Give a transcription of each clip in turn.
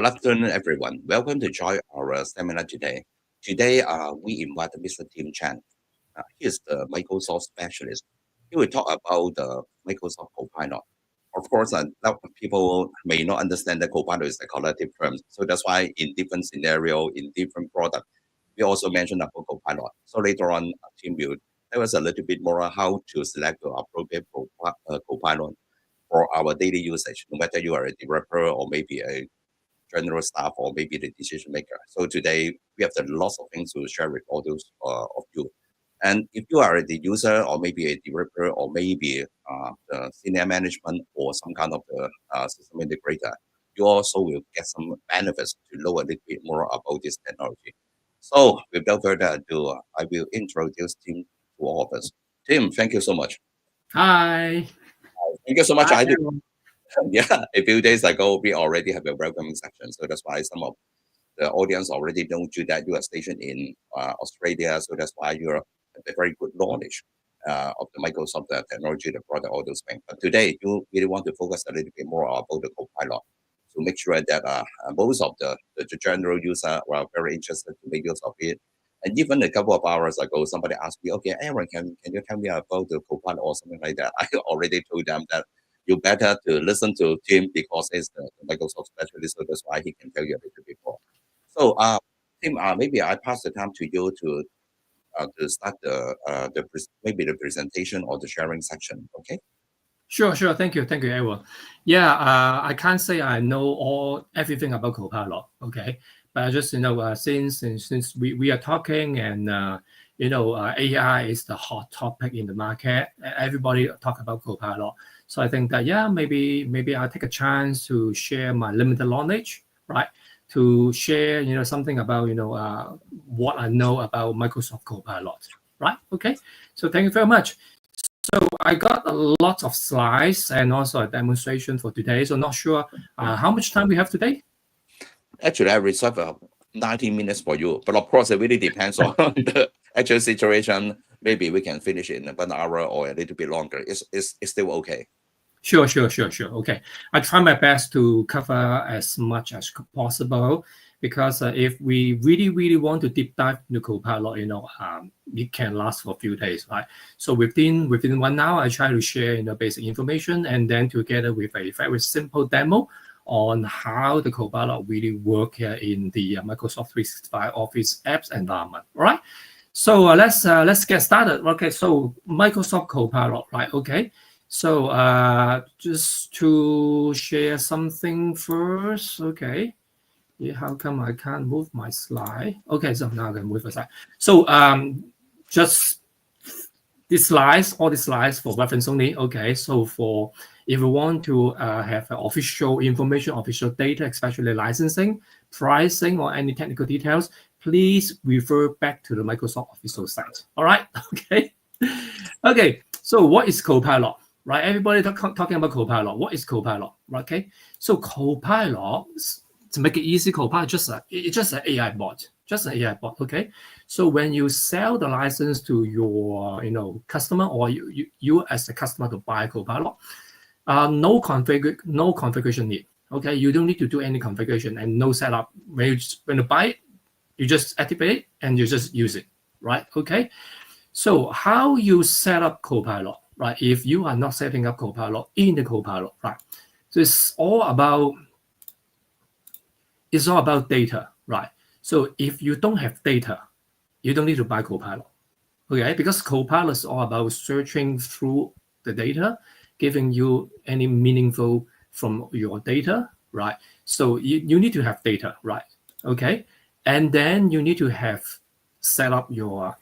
Good afternoon, everyone. Welcome to join our seminar today. Today, we invite Mr. Tim Chan. He is the Microsoft specialist. He will talk about the Microsoft Copilot. Of course, a lot of people may not understand that Copilot is a collective term. So that's why in different scenario, in different product, we also mention about Copilot. So later on, Tim will tell us a little bit more on how to select the appropriate Copilot for our daily usage, no matter you are a developer or maybe a general staff or maybe the decision maker. So today we have lots of things to share with all those of you. And if you are the user or maybe a developer or maybe the senior management or some kind of the system integrator, you also will get some benefits to know a little bit more about this technology. So without further ado, I will introduce Tim to all of us. Tim, thank you so much. Hi. Thank you so much. Hi, I did. everyone. Yeah, a few days ago, we already have a welcoming section. So that's why some of the audience already know you that you are stationed in Australia. So that's why you're a very good knowledge of the Microsoft technology, the product, all those things. But today, you really want to focus a little bit more about the Copilot to make sure that most of the general user were very interested to make use of it. And even a couple of hours ago, somebody asked me, okay, Aaron, can you tell me about the Copilot or something like that? I already told them that you better to listen to Tim because he's the Microsoft specialist, so that's why he can tell you a little bit more. So, Tim, maybe I pass the time to you to start maybe the presentation or the sharing section. Okay. Sure. Thank you, Edward. Yeah, I can't say I know everything about Copilot. Okay, but I just since we are talking and AI is the hot topic in the market. Everybody talk about Copilot, so I think that maybe I'll take a chance to share my limited knowledge, right? To share something about what I know about Microsoft Copilot, right? Okay, so thank you very much. So I got a lot of slides and also a demonstration for today. So not sure how much time we have today. Actually, I reserve 90 minutes for you, but of course, it really depends on the actual situation. Maybe we can finish it in about an hour or a little bit longer. It's still okay. Sure. Okay, I try my best to cover as much as possible because if we really want to deep dive into Copilot, it can last for a few days, right? So within 1 hour, I try to share basic information and then together with a very simple demo on how the Copilot really work here in the Microsoft 365 Office apps environment. All right. So let's get started. Okay. So Microsoft Copilot, right? Okay. So just to share something first, okay. Yeah, how come I can't move my slide? Okay, so now I can move the slide. So just all the slides for reference only. Okay, so if you want to have official information, official data, especially licensing, pricing, or any technical details, please refer back to the Microsoft official site. All right, okay. Okay, so what is Copilot? Right, everybody talking about Copilot. What is Copilot? Okay, so Copilot, to make it easy, Copilot it's just an AI bot, Okay, so when you sell the license to your customer or you as a customer to buy Copilot, no configuration need. Okay, you don't need to do any configuration and no setup. When you buy it, you just activate it and you just use it. Right? Okay, so how you set up Copilot? Right, if you are not setting up Copilot in the Copilot, right? So it's all about data, right? So if you don't have data, you don't need to buy Copilot, okay? Because Copilot is all about searching through the data, giving you any meaningful from your data, right? So you need to have data, right? Okay, and then you need to have set up your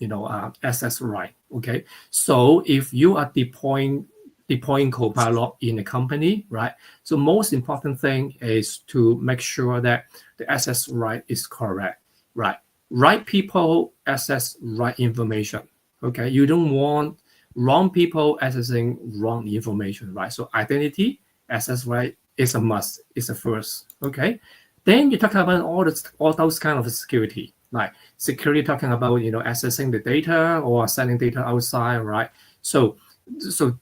access right. Okay, so if you are deploying Copilot in a company, right? So most important thing is to make sure that the access right is correct, right? Right people access right information. Okay, you don't want wrong people accessing wrong information, right? So identity access right is a must, is a first. Okay, then you talk about all those kind of security. Like security talking about accessing the data or sending data outside, right? So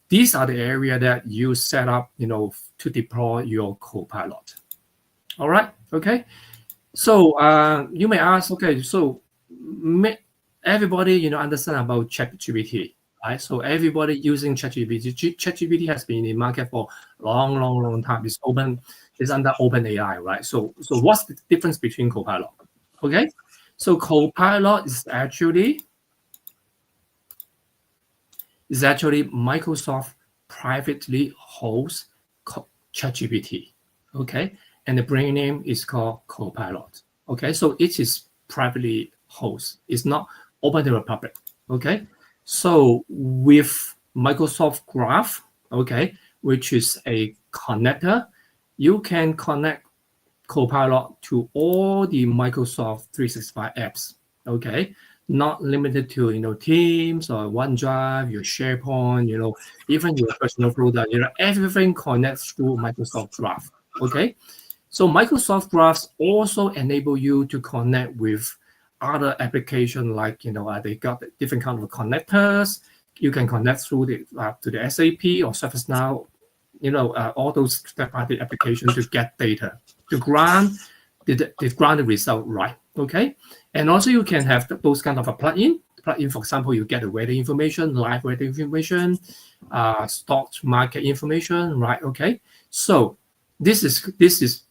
these are the area that you set up to deploy your Copilot. All right. Okay, so you may ask, okay, so everybody understand about ChatGPT, right? So everybody using ChatGPT. ChatGPT has been in market for long time. It's open, it's under OpenAI, right? So what's the difference between Copilot? Okay, so Copilot is actually Microsoft privately hosts ChatGPT. Okay, and the brand name is called Copilot. Okay, so it is privately hosted. It's not open to the public. Okay, so with Microsoft Graph, okay, which is a connector, you can connect Copilot to all the Microsoft 365 apps. Okay, not limited to Teams or OneDrive, your SharePoint, even your personal folder. Everything connects through Microsoft Graph. Okay, so Microsoft Graphs also enable you to connect with other applications like they got different kind of connectors. You can connect through to the SAP or ServiceNow, all those third-party applications to get data to grant the result right. Okay, and also you can have those kind of a plugin. Plugin, for example, you get the weather information, live weather information, stock market information, right? Okay, so this is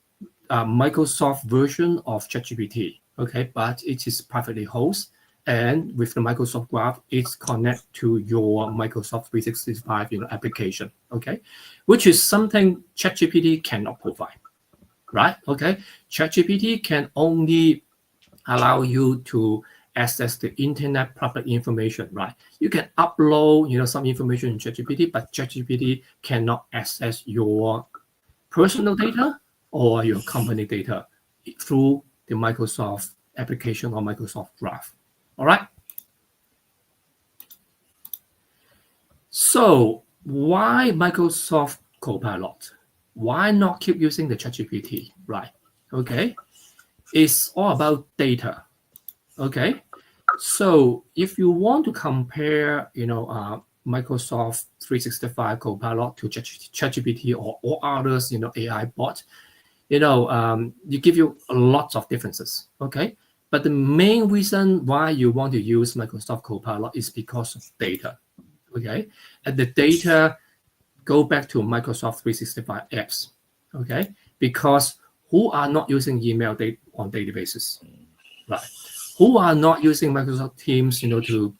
Microsoft version of ChatGPT. Okay, but it is privately hosted, and with the Microsoft Graph, it's connect to your Microsoft 365 application. Okay, which is something ChatGPT cannot provide. Right? Okay, ChatGPT can only allow you to access the internet public information. Right? You can upload some information in ChatGPT, but ChatGPT cannot access your personal data or your company data through the Microsoft application or Microsoft Graph. All right. So why Microsoft Copilot? Why not keep using the ChatGPT? Right. Okay. It's all about data. Okay. So if you want to compare, Microsoft 365 Copilot to ChatGPT or all others, AI bot, you give you lots of differences. Okay. But the main reason why you want to use Microsoft Copilot is because of data. Okay. And the data go back to Microsoft 365 apps. Okay. Because who are not using email on daily basis, right? Who are not using Microsoft Teams, to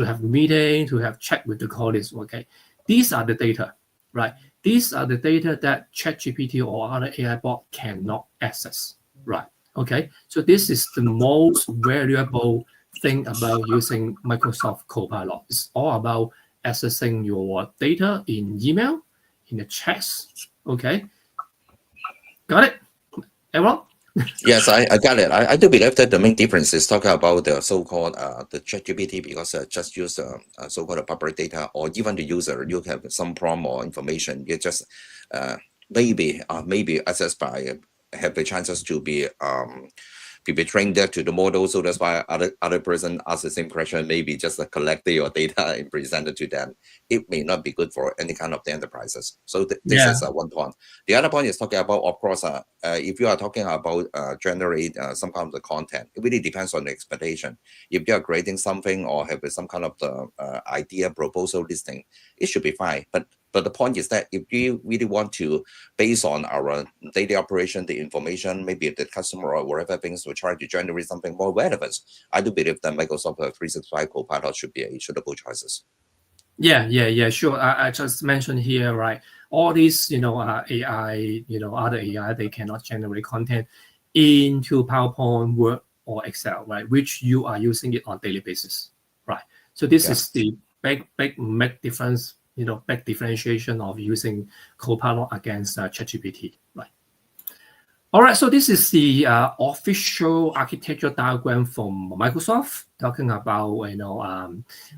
have meeting, to have chat with the colleagues. Okay, these are the data, right? These are the data that ChatGPT or other AI bot cannot access, right? Okay, so this is the most valuable thing about using Microsoft Copilot. It's all about accessing your data in email, in the chats. Okay, got it, everyone? Yes, I got it. I do believe that the main difference is talking about the so-called the ChatGPT, because just use so-called public data, or even the user, you have some prompt or information, you just maybe accessed by have the chances to be trained there to the model. So that's why other person ask the same question, maybe just collect your data and present it to them. It may not be good for any kind of the enterprises. So this is one point. The other point is talking about, of course, if you are talking about generate some kind of the content, it really depends on the expectation. If you are creating something or have some kind of the idea proposal listing, it should be fine. But the point is that if you really want to, based on our daily operation, the information, maybe the customer or whatever things, we try to generate something more relevant, I do believe that Microsoft 365 Copilot should be a suitable choices. Yeah, sure. I just mentioned here, right? All these, AI, other AI, they cannot generate content into PowerPoint, Word, or Excel, right? Which you are using it on daily basis, right? So this is the big difference, big differentiation of using Copilot against ChatGPT, right? All right, so this is the official architecture diagram from Microsoft, talking about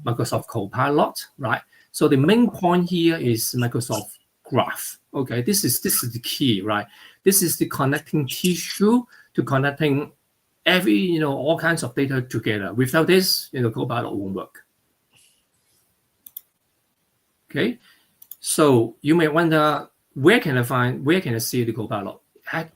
Microsoft Copilot, right? So the main point here is Microsoft Graph. Okay, this is the key, right? This is the connecting tissue to connecting every all kinds of data together. Without this, Copilot won't work. Okay, so you may wonder, where can I see the Copilot?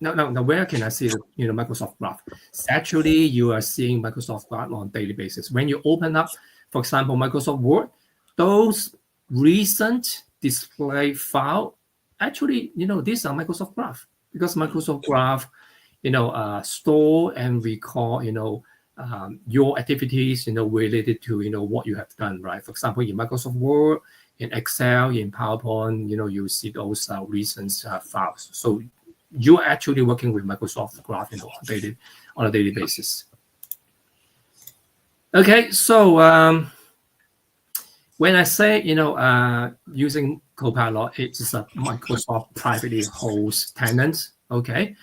Now, where can I see the Microsoft Graph? Actually, you are seeing Microsoft Graph on a daily basis. When you open up, for example, Microsoft Word, those recent display file, actually, these are Microsoft Graph, because Microsoft Graph, store and record, your activities, related to, what you have done, right? For example, in Microsoft Word, in Excel, in PowerPoint, you see those recent files. So you're actually working with Microsoft Graph, on a daily basis. Okay, so when I say, using Copilot, it's a Microsoft privately host tenant. Okay,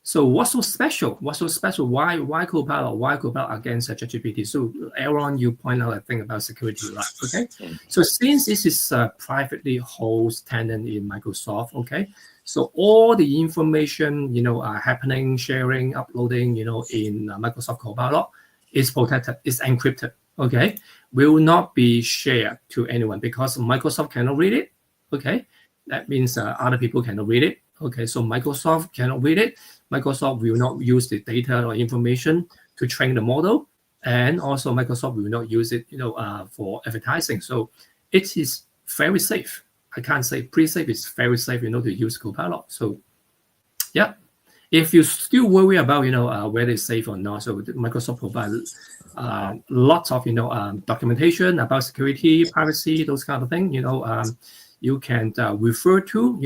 so what's so special? Why Copilot? Why Copilot against ChatGPT? So Aaron, you point out a thing about security, right? Okay, so since this is a privately host tenant in Microsoft, okay, so all the information, happening, sharing, uploading, in Microsoft Copilot is protected, is encrypted. Okay, will not be shared to anyone because Microsoft cannot read it. Okay, that means other people cannot read it. Okay, so Microsoft cannot read it. Microsoft will not use the data or information to train the model, and also Microsoft will not use it, for advertising. So it is very safe. I can't say pretty safe. It's very safe, to use Copilot. So, yeah. If you still worry about, whether it's safe or not, so Microsoft provides lots of, documentation about security, privacy, those kind of things. You can refer to,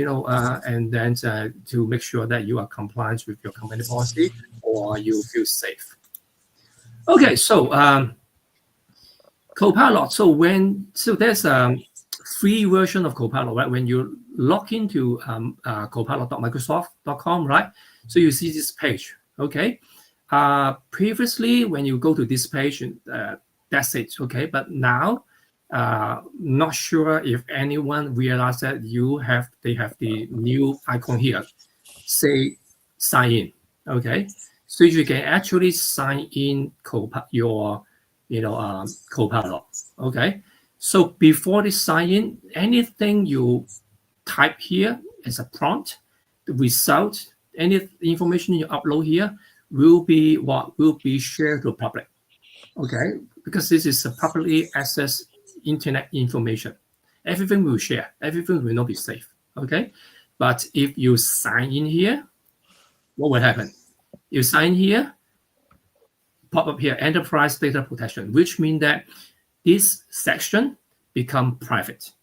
and then to make sure that you are compliant with your company policy or you feel safe. Okay, so Copilot. So there's a free version of Copilot, right? When you log into copilot.microsoft.com, right? So you see this page, okay? Previously, when you go to this page, that's it, okay? But now, not sure if anyone realized that they have the new icon here, say sign in, okay? So you can actually sign in your, Copilot, okay? So before the sign in, anything you type here as a prompt, the result, any information you upload here will be shared to public. Okay, because this is a publicly accessed internet information. Everything will share. Everything will not be safe. Okay, but if you sign in here, what will happen? You sign here, pop up here, enterprise data protection, which means that this section become private.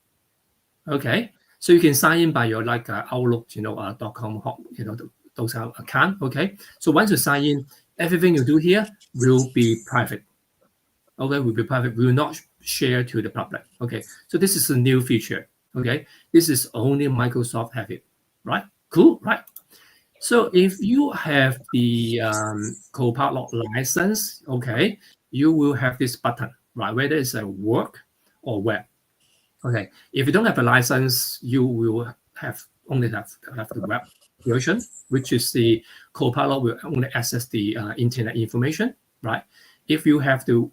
Okay, so you can sign in by your Outlook, .com, those account. Okay, so once you sign in, everything you do here will be private. Okay, will be private. Will not share to the public. Okay, so this is a new feature. Okay, this is only Microsoft have it. Right? Cool. Right. So if you have the Copilot license, okay, you will have this button, right? Whether it's a work or web. Okay, if you don't have a license, you will only have the web version, which is the Copilot will only access the internet information, right? If you have the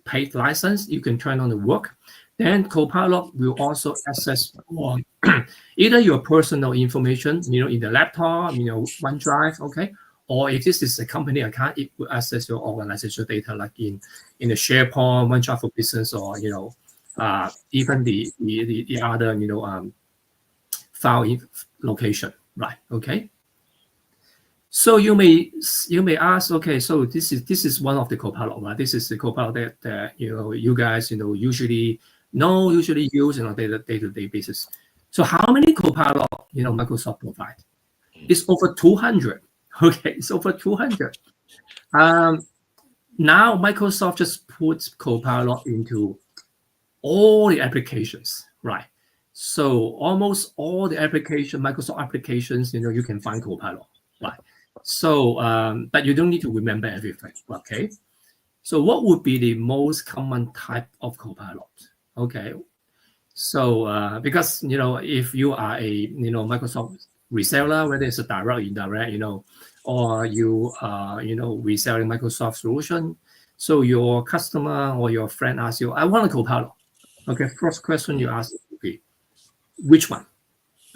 paid license, you can turn on the work. Then Copilot will also access either your personal information, in the laptop, OneDrive, okay, or if this is a company account, it will access your organizational data, like in the SharePoint, OneDrive for Business, or even the other file location, right? Okay. So you may ask, okay, so this is one of the Copilot, right? This is the Copilot that you guys usually use on a day-to-day basis. So how many Copilot Microsoft provide? It's over 200. Okay, it's over 200. Now Microsoft just puts Copilot into all the applications, right? So almost all the Microsoft applications, you can find Copilot, right? So, but you don't need to remember everything, okay? So what would be the most common type of Copilot? Okay, so because if you are a Microsoft reseller, whether it's a direct or indirect, or you are reselling Microsoft solution, so your customer or your friend asks you, I want a Copilot. Okay, first question you ask would be, which one?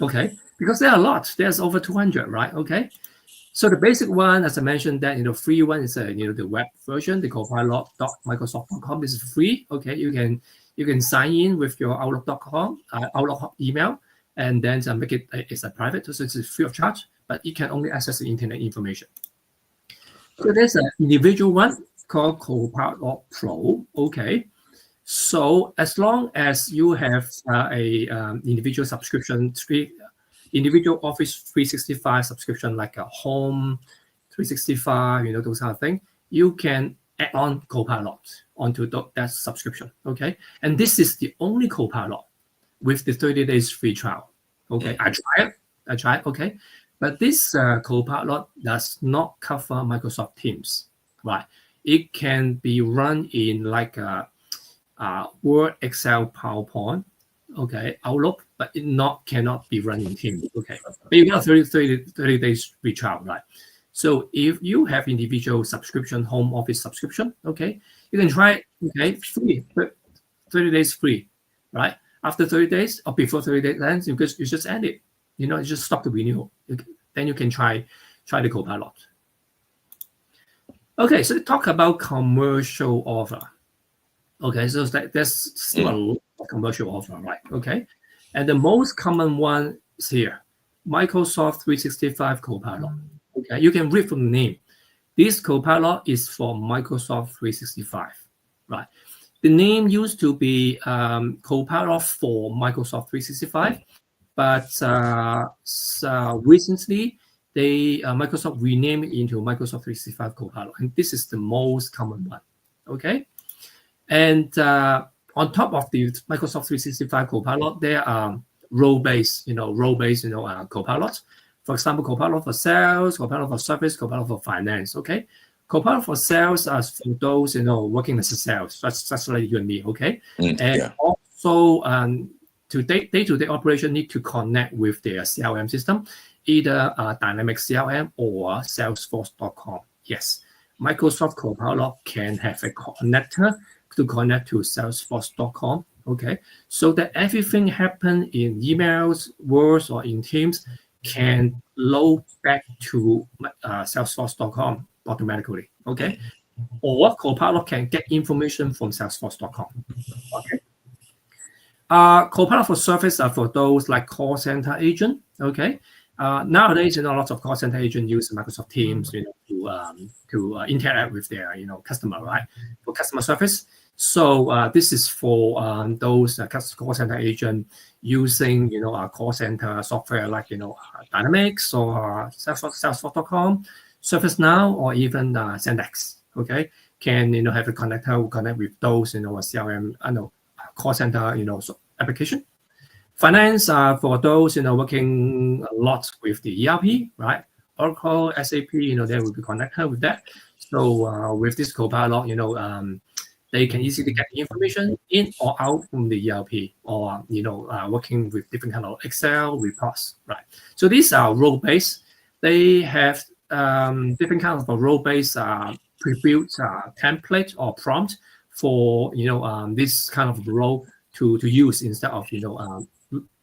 Okay, because there are a lot. There's over 200, right? Okay, So the basic one, as I mentioned, that free one is the web version, the copilot.microsoft.com. This is free. Okay, you can sign in with your outlook.com Outlook email, and then make it it's a private, so it's free of charge, but you can only access the internet information. So there's an individual one called Copilot Pro. Okay, so as long as you have a individual subscription, individual Office 365 subscription, like a Home 365, those kind of things, you can add on Copilot onto that subscription. Okay, and this is the only Copilot with the 30 days free trial. Okay, I tried. Okay, but this Copilot does not cover Microsoft Teams, right? It can be run in like a Word, Excel, PowerPoint, okay, Outlook, but it cannot be run in Teams. Okay, but you got 30 days free trial, right? So if you have individual subscription, home office subscription, okay, you can try it, okay, free, 30 days free, right? After 30 days or before 30 days ends, you just end it. You just stop the renewal. Then you can try the Copilot. Okay, so talk about commercial offer. Okay, so there's still a lot of commercial offer, right? Okay, and the most common one is here, Microsoft 365 Copilot. Okay, you can read from the name. This Copilot is for Microsoft 365, right? The name used to be Copilot for Microsoft 365, but recently Microsoft renamed it into Microsoft 365 Copilot, and this is the most common one. Okay. And on top of the Microsoft 365 Copilot, there are role-based Copilots. For example, Copilot for sales, Copilot for service, Copilot for finance. Okay, Copilot for sales are for those working as a sales, just like you and me. Okay, and also to day-to-day operation need to connect with their CRM system, either Dynamics CRM or Salesforce.com. Yes, Microsoft Copilot can have a connector to connect to Salesforce.com, okay? So that everything happen in emails, Words, or in Teams can load back to Salesforce.com automatically, okay? Or Copilot can get information from Salesforce.com, okay? Copilot for service are for those like call center agent, okay? Nowadays, lots of call center agents use Microsoft Teams, to interact with their, customer, right? For customer service. So this is for those call center agent using, call center software like, Dynamics or Salesforce.com, ServiceNow, or even Zendesk. Okay, can have a connector who connect with those, CRM, call center, application. Finance for those, working a lot with the ERP, right? Oracle, SAP, they will be connected with that. So with this Copilot, they can easily get the information in or out from the ERP, or working with different kind of Excel reports, right? So these are role-based. They have different kind of role-based pre-built template or prompt for this kind of role to use instead of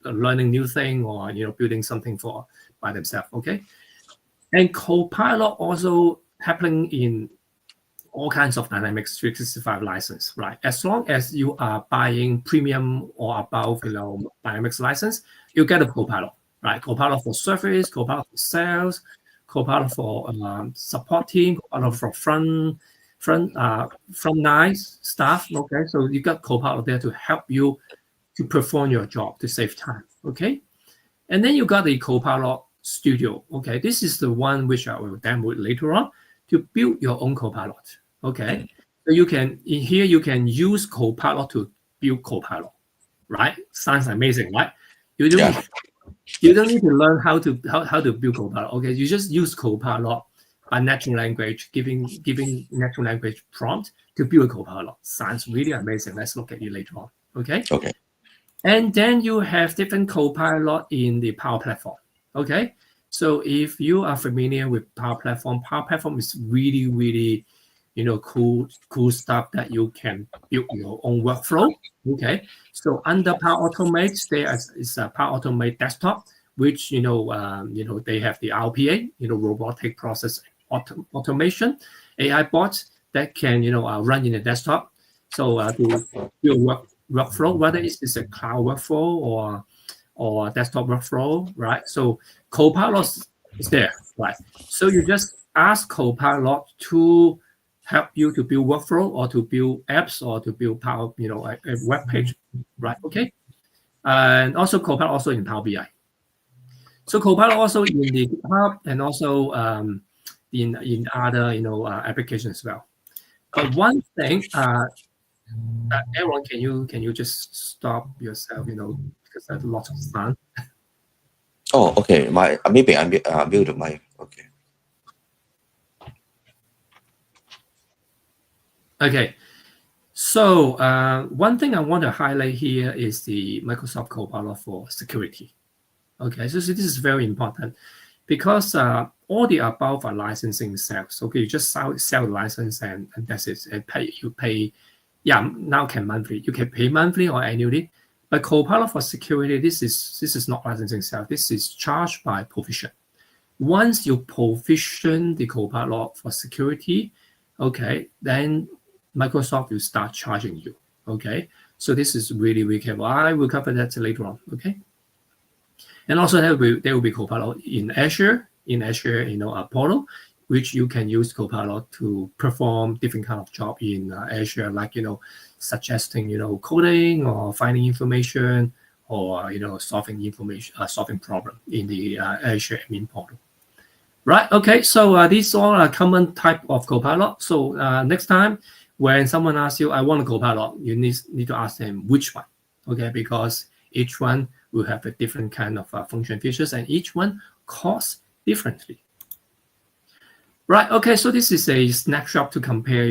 learning new thing or building something by themselves. Okay, and Copilot also happening in all kinds of Dynamics 365 license, right? As long as you are buying premium or above, Dynamics license, you get a Copilot, right? Copilot for service, Copilot for sales, Copilot for support team, Copilot for frontline staff. Okay, so you got Copilot there to help you to perform your job, to save time. Okay, and then you got the Copilot Studio. Okay, this is the one which I will demo later on to build your own Copilot. Okay, so you can use Copilot to build Copilot, right? Sounds amazing, right? You don't need to learn how to build Copilot. Okay, you just use Copilot by natural language, giving natural language prompt to build a Copilot. Sounds really amazing. Let's look at it later on. Okay. Okay. And then you have different Copilot in the Power Platform. Okay, so if you are familiar with Power Platform is really, really, cool stuff that you can build your own workflow. Okay, so under Power Automate, there is a Power Automate desktop, which they have the RPA, robotic process automation, AI bots that can run in a desktop. So to do workflow, whether it's a cloud workflow or desktop workflow, right? So Copilot is there, right? So you just ask Copilot to help you to build workflow or to build apps or to build Power, a web page, right? Okay. And also Copilot also in Power BI. So Copilot also in the GitHub and also in other applications as well. But one thing, everyone, can you just stop yourself? Because there's lots of fun. Oh, okay. Maybe I muted my. Okay. Okay. So one thing I want to highlight here is the Microsoft Copilot for security. Okay, so this is very important because all the above are licensing sales. Okay, you just sell the license and that's it. And you pay, now can monthly. You can pay monthly or annually. But Copilot for security, this is not licensing sales. This is charged by provision. Once you provision the Copilot for security, okay, then Microsoft will start charging you. Okay, so this is really, really careful. I will cover that later on. Okay. And also there will be Copilot in Azure, Portal, which you can use Copilot to perform different kind of job in Azure, like suggesting coding or finding information or solving problem in the Azure admin portal. Right. Okay. So these all are common type of Copilot. So next time when someone asks you, I want a Copilot, you need to ask them which one. Okay, because each one will have a different kind of function features, and each one costs differently. Right. Okay. So this is a snapshot to compare,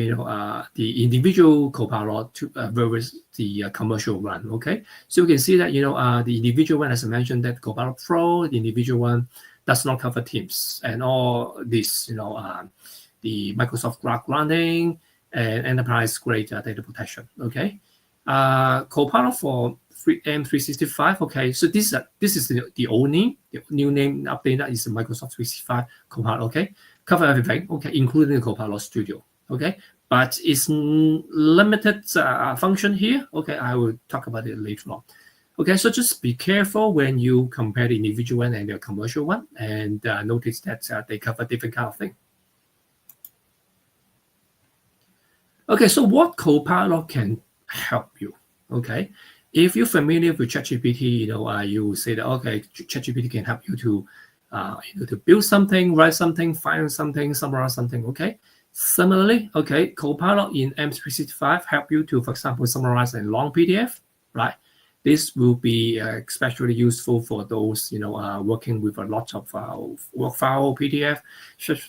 the individual Copilot versus the commercial one. Okay. So you can see that the individual one, as I mentioned, that Copilot Pro, the individual one does not cover Teams and all this, the Microsoft Graph running and enterprise grade data protection. Okay. Copilot for M365. Okay, so this is the old name. The new name update that is the Microsoft 365 Copilot. Okay, cover everything. Okay, including the Copilot Studio. Okay, but it's limited function here. Okay, I will talk about it later on. Okay, so just be careful when you compare the individual one and the commercial one, and notice that they cover different kind of thing. Okay, so what Copilot can help you? Okay, if you're familiar with ChatGPT, you say that okay, ChatGPT can help you to, to build something, write something, find something, summarize something. Okay. Similarly, okay, Copilot in M365 help you to, for example, summarize a long PDF. Right. This will be especially useful for those working with a lot of work file PDF,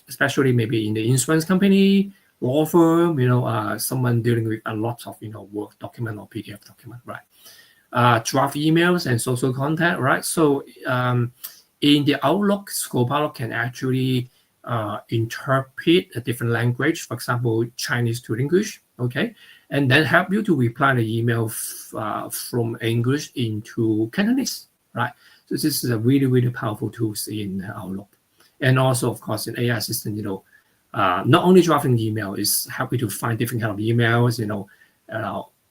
especially maybe in the insurance company, law firm, someone dealing with a lot of work document or PDF document, right? Draft emails and social content, right? So in the Outlook, Copilot can actually interpret a different language, for example, Chinese to English, okay, and then help you to reply the email from English into Cantonese, right? So this is a really, really powerful tool in Outlook. And also, of course, in AI assistant, not only drafting the email, is helping to find different kind of emails,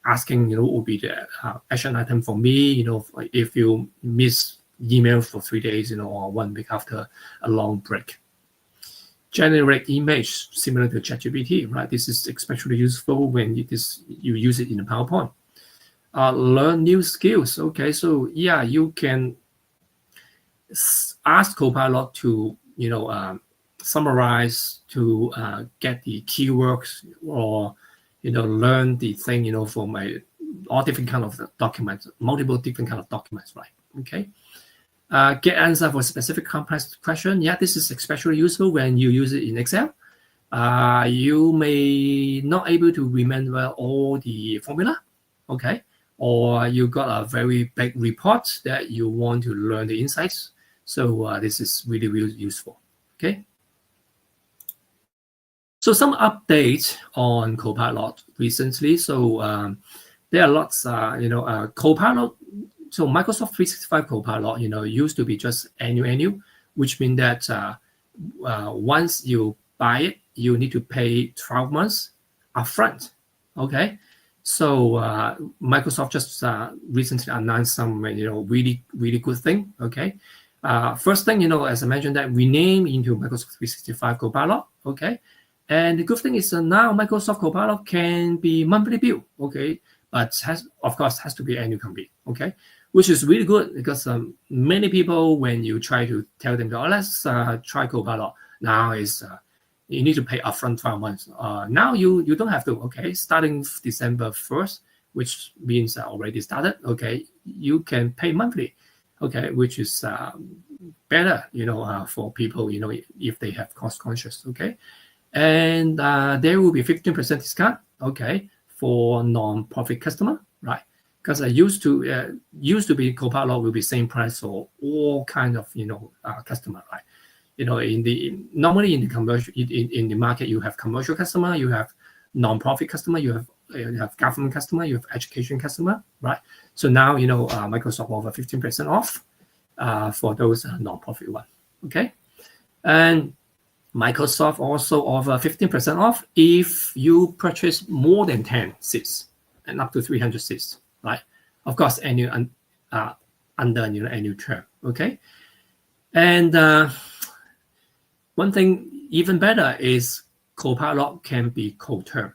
asking, what would be the action item for me, if you miss email for 3 days, or 1 week after a long break. Generate image similar to ChatGPT, right? This is especially useful when you use it in a PowerPoint. Learn new skills. Okay, so yeah, you can ask Copilot to, summarize, to get the keywords, or learn the thing from all different kind of documents, multiple different kind of documents, right? Okay. Get answer for specific complex question. Yeah, this is especially useful when you use it in Excel. You may not able to remember all the formula, okay, or you got a very big report that you want to learn the insights. So this is really, really useful. Okay. So some updates on Copilot recently. So there are lots, Copilot so Microsoft 365 Copilot, used to be just annual, which means that once you buy it, you need to pay 12 months upfront. Okay, so Microsoft just recently announced some really good thing. Okay, first thing, as I mentioned, that we name into Microsoft 365 Copilot. Okay, and the good thing is now Microsoft Copilot can be monthly bill. Okay, but of course has to be annual complete. Okay, which is really good because many people, when you try to tell them, oh, let's try Copilot, now is you need to pay upfront 12 months. Now you don't have to. Okay, starting December 1st, which means already started. Okay, you can pay monthly. Okay, which is better, for people, if they have cost conscious. Okay, and there will be 15% discount. Okay, for non-profit customer, right? Because I used to be Copilot will be same price for all kind of customer, right? Normally in the commercial in the market, you have commercial customer, you have non-profit customer, you have government customer, you have education customer, right? So now Microsoft offer 15% off for those non-profit one. Okay, and Microsoft also offer 15% off if you purchase more than 10 seats and up to 300 seats, right? Of course, annual under annual term. Okay, and one thing even better is Copilot can be co-term.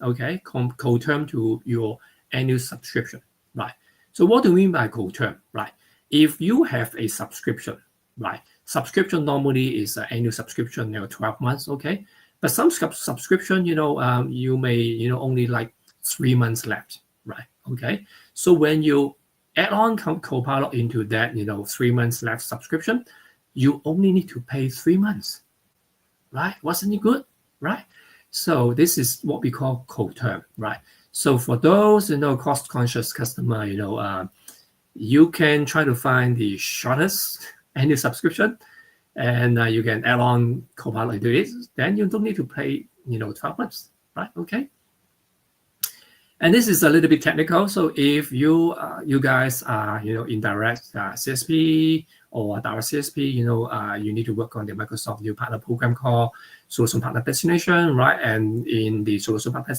Okay, co-term to your annual subscription, right? So what do we mean by co-term, right? If you have a subscription, right? Subscription normally is an annual subscription, 12 months, okay? But some subscription, you may, only like 3 months left, right? Okay, so when you add on Copilot into that, 3 months left subscription, you only need to pay 3 months, right? Wasn't it good, right? So this is what we call co-term, right? So for those, cost-conscious customer, you can try to find the shortest annual subscription, and you can add on Copilot to it. Then you don't need to pay, 12 months, right? Okay. And this is a little bit technical. So if you guys are in direct CSP or direct CSP, you need to work on the Microsoft new partner program called Solution Partner Destination, right? And in the Solution Partner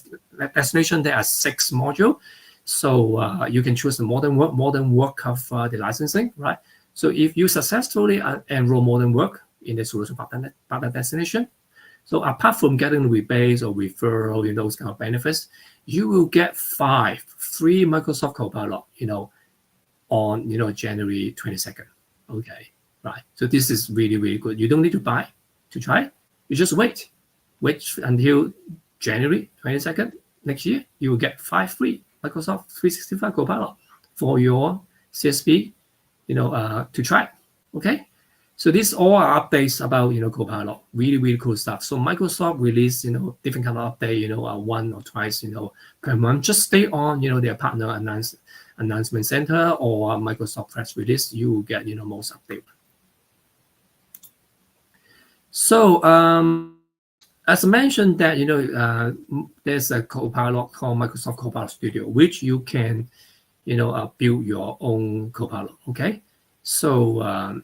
Destination, there are 6 modules. So you can choose the modern work cover the licensing, right? So if you successfully enroll modern work in the Solution Partner Destination, so apart from getting rebates or referral, those kind of benefits, you will get 5 free Microsoft Copilot, on January 22nd. Okay, right. So this is really, really good. You don't need to buy to try. You just wait until January 22nd next year. You will get 5 free Microsoft 365 Copilot for your CSP, to try. Okay. So these all are updates about Copilot, really, really cool stuff. So Microsoft release different kind of update, 1 or twice per month. Just stay on their partner announcement center or Microsoft press release. You will get most update. So as I mentioned that there's a Copilot called Microsoft Copilot Studio, which you can build your own Copilot. Okay, so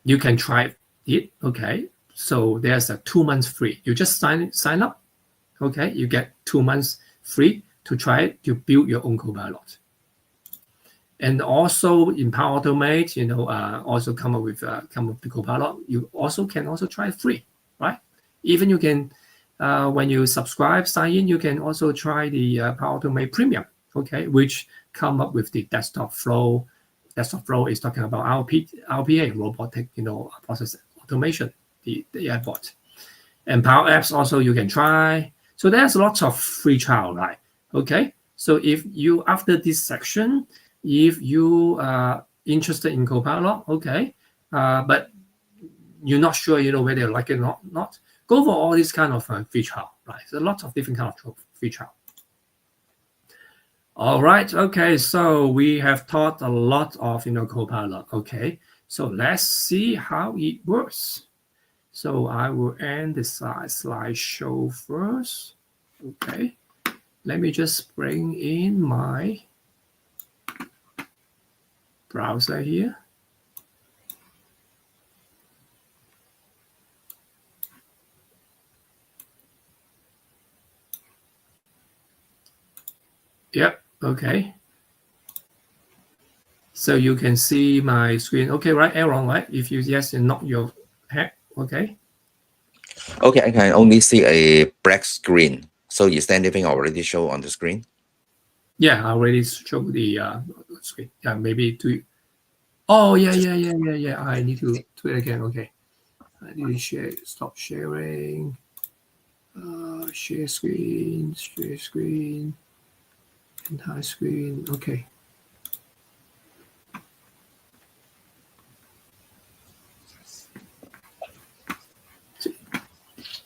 you can try it. Okay, so there's a 2 months free. You just sign up. Okay, you get 2 months free to try it to build your own Copilot. And also in Power Automate, also come up with the Copilot. You can also try free, right? Even you can when you sign in, you can also try the Power Automate Premium. Okay, which come up with the desktop flow. Desktop flow is talking about RPA, robotic, process automation, the airport. And Power Apps also you can try. So there's lots of free trial, right? Okay. So if you, after this section, if you are interested in Copilot, okay, but you're not sure, whether you like it or not, go for all these kind of free trial, right? So lots of different kind of free trial. All right, okay, so we have taught a lot of Copilot. Okay, so let's see how it works. So I will end this slideshow first. Okay, let me just bring in my browser here. Yep, okay. So you can see my screen. Okay, right, Aaron, right? If you yes, you knock your head, okay. Okay, I can only see a black screen. So is there anything already show on the screen? Yeah, I already showed the screen. Yeah, maybe to. Oh yeah. I need to do it again. Okay, I need to share. Stop sharing. Share screen. Share screen. Entire screen. Okay.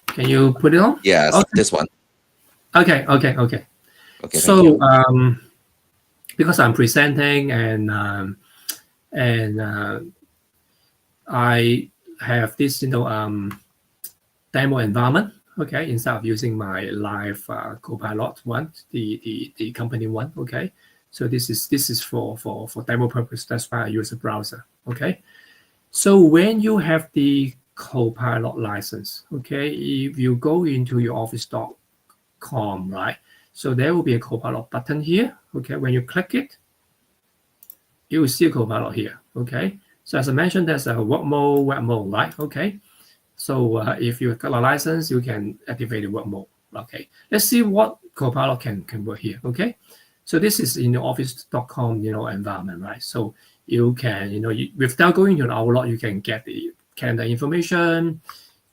Can you put it on? Yes, Okay. this one. Okay. Okay, So because I'm presenting and I have this demo environment, okay, instead of using my live Copilot one, the company one, okay. So this is for demo purpose. That's why I use a browser, okay. So when you have the Copilot license, okay, if you go into your office.com, right, so there will be a Copilot button here, okay. When you click it, you will see a Copilot here, okay. So as I mentioned, there's a work mode, web mode, right, okay. So if you got a license, you can activate the work mode. Okay, let's see what Copilot can work here. Okay, so this is in the office.com environment, right? So you can without going to the Outlook, you can get the calendar information.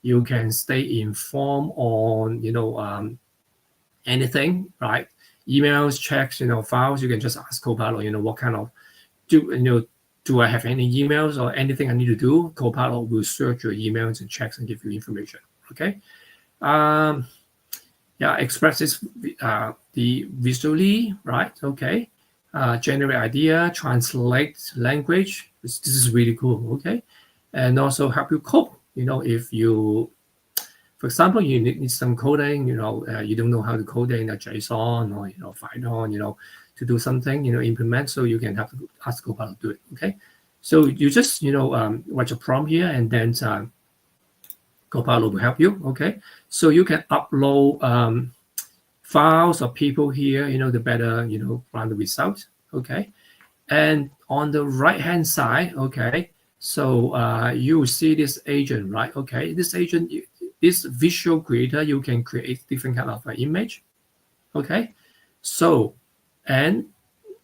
You can stay informed on anything, right? Emails, checks, files. You can just ask Copilot, what kind of do I have any emails or anything I need to do? Copilot will search your emails and checks and give you information. Okay. Yeah, expresses the visually, right? Okay. Generate idea, translate language. This is really cool. Okay. And also help you code. If you, for example, you need some coding, you don't know how to code in a JSON or Python, to do something, implement, so you can have to ask Copilot to do it. Okay, so you just write a prompt here, and then Copilot will help you. Okay, so you can upload files or people here. The better run the result. Okay, and on the right hand side, okay, so you will see this agent, right? Okay, this agent, this visual creator, you can create different kind of image. Okay, so and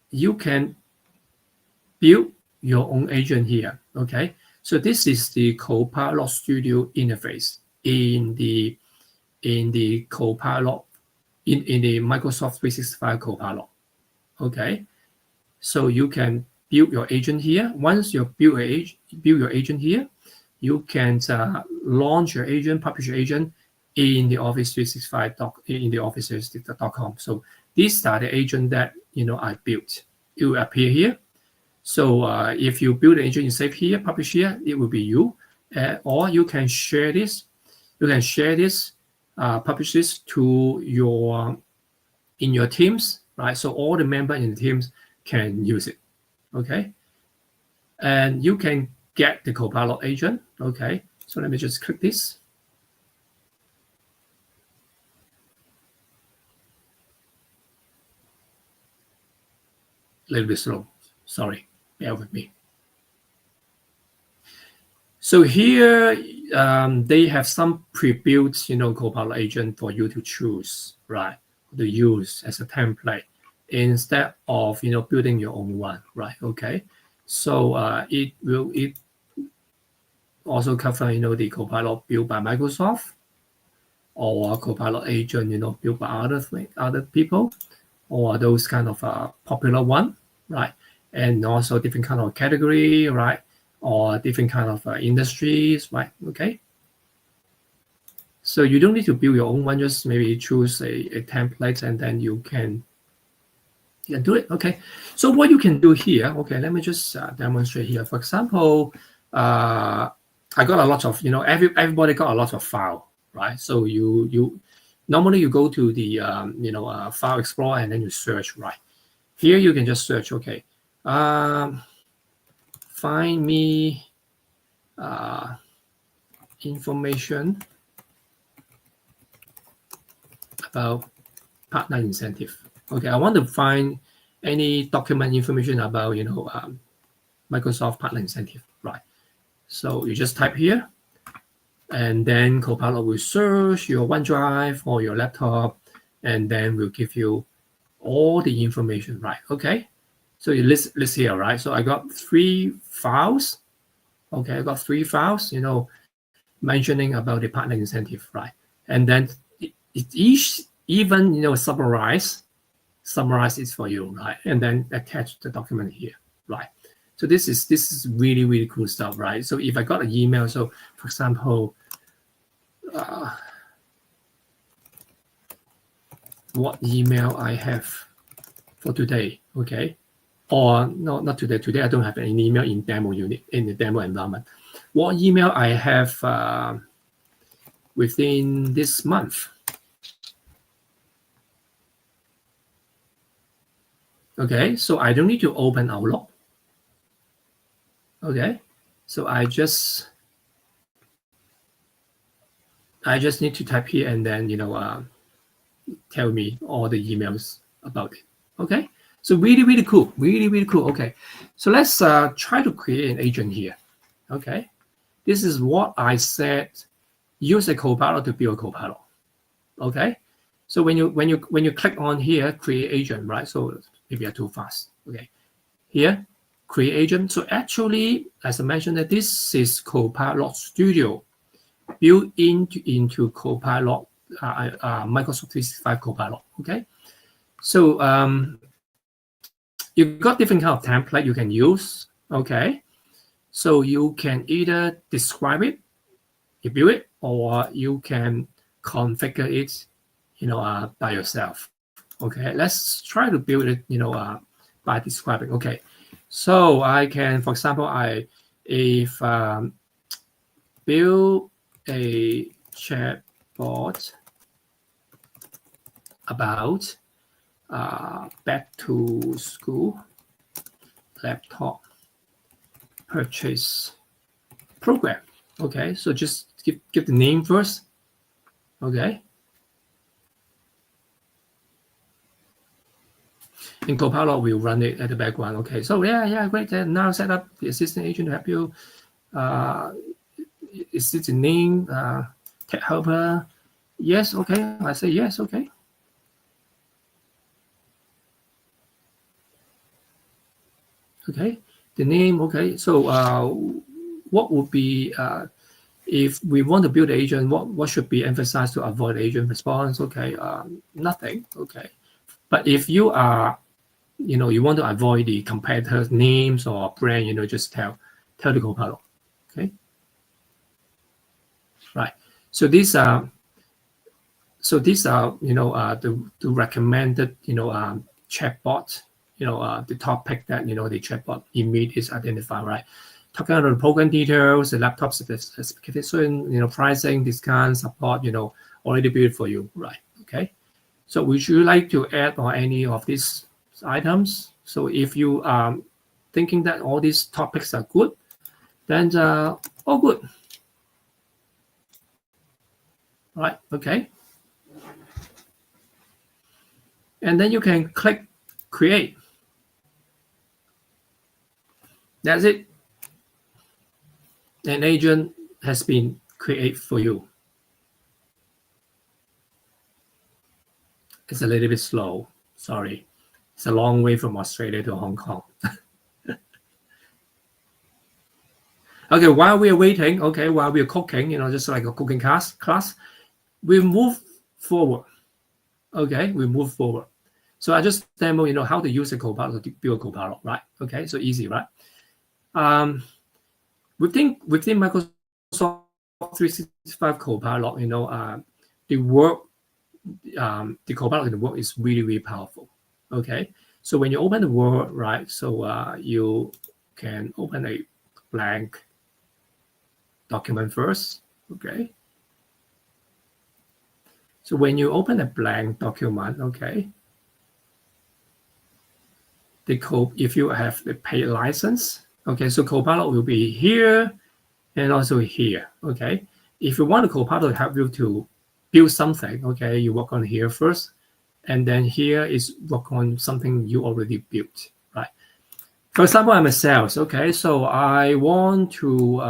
you can build your own agent here. Okay, so this is the Copilot Studio interface in the Copilot in the Microsoft 365 Copilot. Okay, so you can build your agent here. Once you build your agent here, you can launch your agent, publish your agent in the Office 365 in the Office 365.com. So these are the agent that I built. It will appear here. So if you build an agent, you save here, publish here, it will be you. Or you can share this. You can share this, publish this to in your teams, right? So all the members in the teams can use it. Okay. And you can get the Copilot agent. Okay. So let me just click this. A little bit slow. Sorry. Bear with me. So here they have some pre-built, Copilot agent for you to choose, right? To use as a template instead of building your own one, right? Okay. So it also cover the Copilot built by Microsoft or Copilot agent built by other people or those kind of popular one, right? And also different kind of category, right? Or different kind of industries, right? Okay. So you don't need to build your own one, just maybe choose a template and then you can do it. Okay. So what you can do here, okay, let me just demonstrate here. For example, I got a lot of, everybody got a lot of file, right? So you normally you go to the, file explorer and then you search, right? Here you can just search, okay. find me information about partner incentive. Okay, I want to find any document information about Microsoft partner incentive, right? So you just type here, and then Copilot will search your OneDrive or your laptop, and then will give you all the information, right? Okay, so you list here, right? So I got 3 files. Okay, I got 3 files, mentioning about the partner incentive, right? And then it each even summarize it for you, right? And then attach the document here, right? So this is really cool stuff, right? So if I got an email, so for example, what email I have for today, okay? Or no, not today. Today I don't have any email in demo unit, in the demo environment. What email I have within this month? Okay, so I don't need to open Outlook. Okay, so I just need to type here and then tell me all the emails about it. Okay, so really cool, really cool. Okay, so let's try to create an agent here. Okay, this is what I said. Use a Copilot to build a Copilot. Okay, so when you click on here, create agent, right? So maybe I'm too fast. Okay, here, create agent. So actually, as I mentioned, that this is Copilot Studio built into Copilot, Microsoft 365 Copilot. Okay, so you've got different kind of template you can use. Okay, so you can either describe it, you build it, or you can configure it, by yourself. Okay, let's try to build it, by describing. Okay, so I can, for example, if build a chatbot about back to school laptop purchase program. Okay, so just give the name first. Okay, and Copilot will run it at the background. Okay, so yeah, great. Then now set up the assistant agent to help you. Is it the name? Tech helper? Yes. Okay, I say yes. Okay. Okay, the name. Okay, so what would be if we want to build an agent? What should be emphasized to avoid agent response? Okay, nothing. Okay, but if you are you want to avoid the competitors' names or brand, just tell the Copilot. Okay, right. So these are the recommended chatbot. The topic that the chatbot emit is identified, right? Talking about the program details, the laptop specification, pricing, discount, support, already built for you, right? Okay. So would you like to add on any of these items? So if you are thinking that all these topics are good, then all good. Right, okay. And then you can click create. That's it. An agent has been created for you. It's a little bit slow, sorry. It's a long way from Australia to Hong Kong. Okay, while we are waiting, okay, while we are cooking, just like a cooking class, we move forward. Okay, we move forward. So I just demo, how to use a Copilot to build a Copilot, right? Okay, so easy, right? Within Microsoft 365 Copilot, the Copilot in the work is really powerful. Okay, so when you open the Word, right? So you can open a blank document first. Okay. So when you open a blank document, okay, the code, if you have the paid license, Okay, so Copilot will be here and also here. Okay, if you want a Copilot to help you to build something, okay, you work on here first, and then here is work on something you already built, right? For example, I'm a sales. Okay, so I want to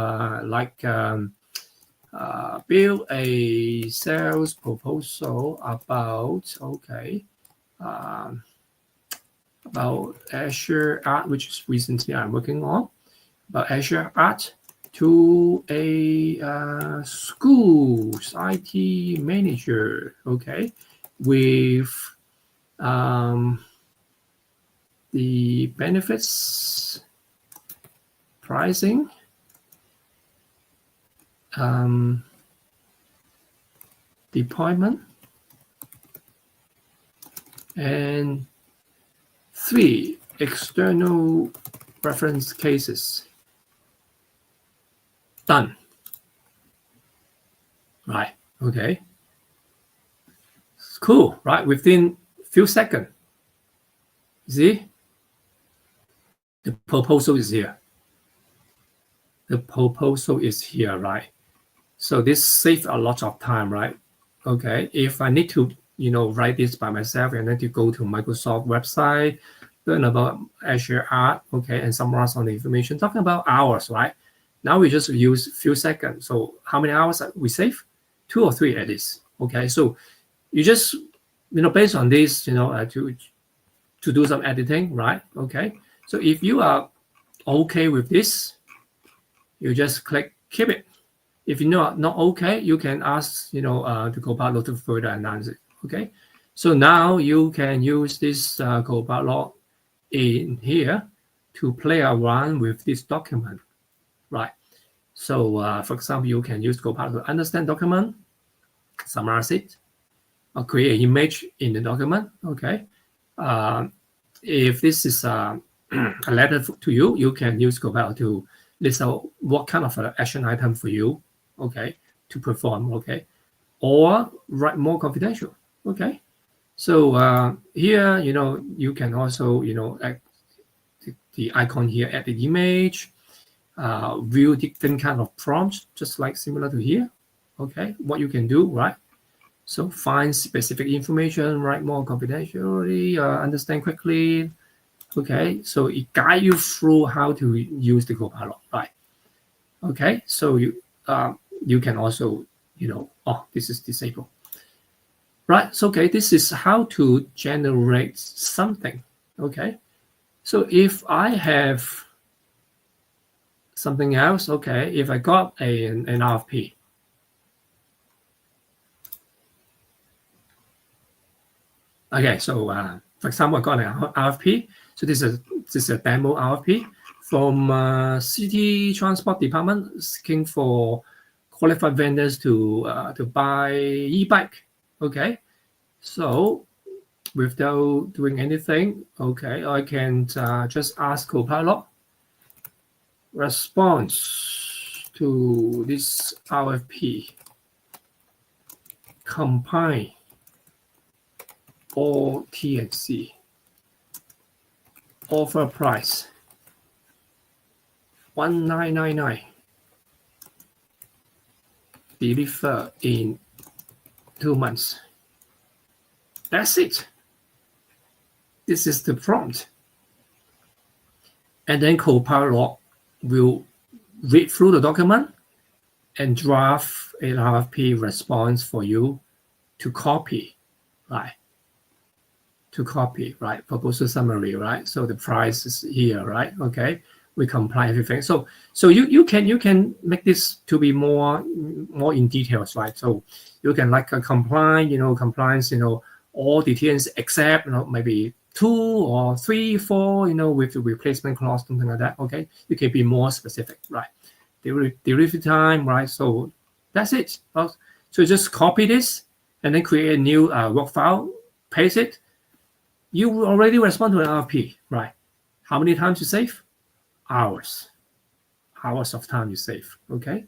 build a sales proposal about about Azure Art, which is recently I'm working on, about Azure Art to a school's IT manager, okay, with the benefits, pricing, deployment, and 3 external reference cases. Done. Right. Okay. Cool. Right. Within few seconds. See? The proposal is here. The proposal is here, right? So this saves a lot of time, right? Okay. If I need to, write this by myself and then to go to Microsoft website, learn about Azure Art, okay, and summarize on the information, talking about hours, right? Now we just use a few seconds. So how many hours we save? 2 or 3 at least. Okay, so you just, based on this, to do some editing, right? Okay, so if you are okay with this, you just click keep it. If you know not okay, you can ask, the Copilot to further enhance it. Okay, so now you can use this Copilot in here to play around with this document, right? So, for example, you can use Copilot to understand document, summarize it, or create an image in the document. Okay, if this is a letter to you, you can use Copilot to list out what kind of action item for you, okay, to perform, okay, or write more confidential, okay. So here, you can also, add the icon here, add the image, view different kind of prompts, just like similar to here, okay, what you can do, right? So find specific information, write more confidentially, understand quickly, okay. So it guides you through how to use the Copilot, right? Okay, so you can also, this is disabled. Right, so okay, this is how to generate something, okay? So if I have something else, okay, if I got an RFP, okay, so for example, I got an RFP. So this is a demo RFP from City Transport Department seeking for qualified vendors to buy e-bike. Okay, so without doing anything, okay, I can just ask Copilot response to this RFP, combine all T&C, offer price 1999, deliver in 2 months. That's it. This is the prompt. And then Copilot will read through the document and draft an RFP response for you to copy, right? To copy, right? Proposal summary, right? So the price is here, right? Okay, we comply everything. So you can make this to be more in details, right? So you can like compliance, all details except maybe 2 or 3, 4, with the replacement clause, something like that. Okay, you can be more specific, right? Delivery time, right? So that's it. So just copy this and then create a new work file, paste it. You will already respond to an RFP, right? How many times you save? Hours of time you save. Okay.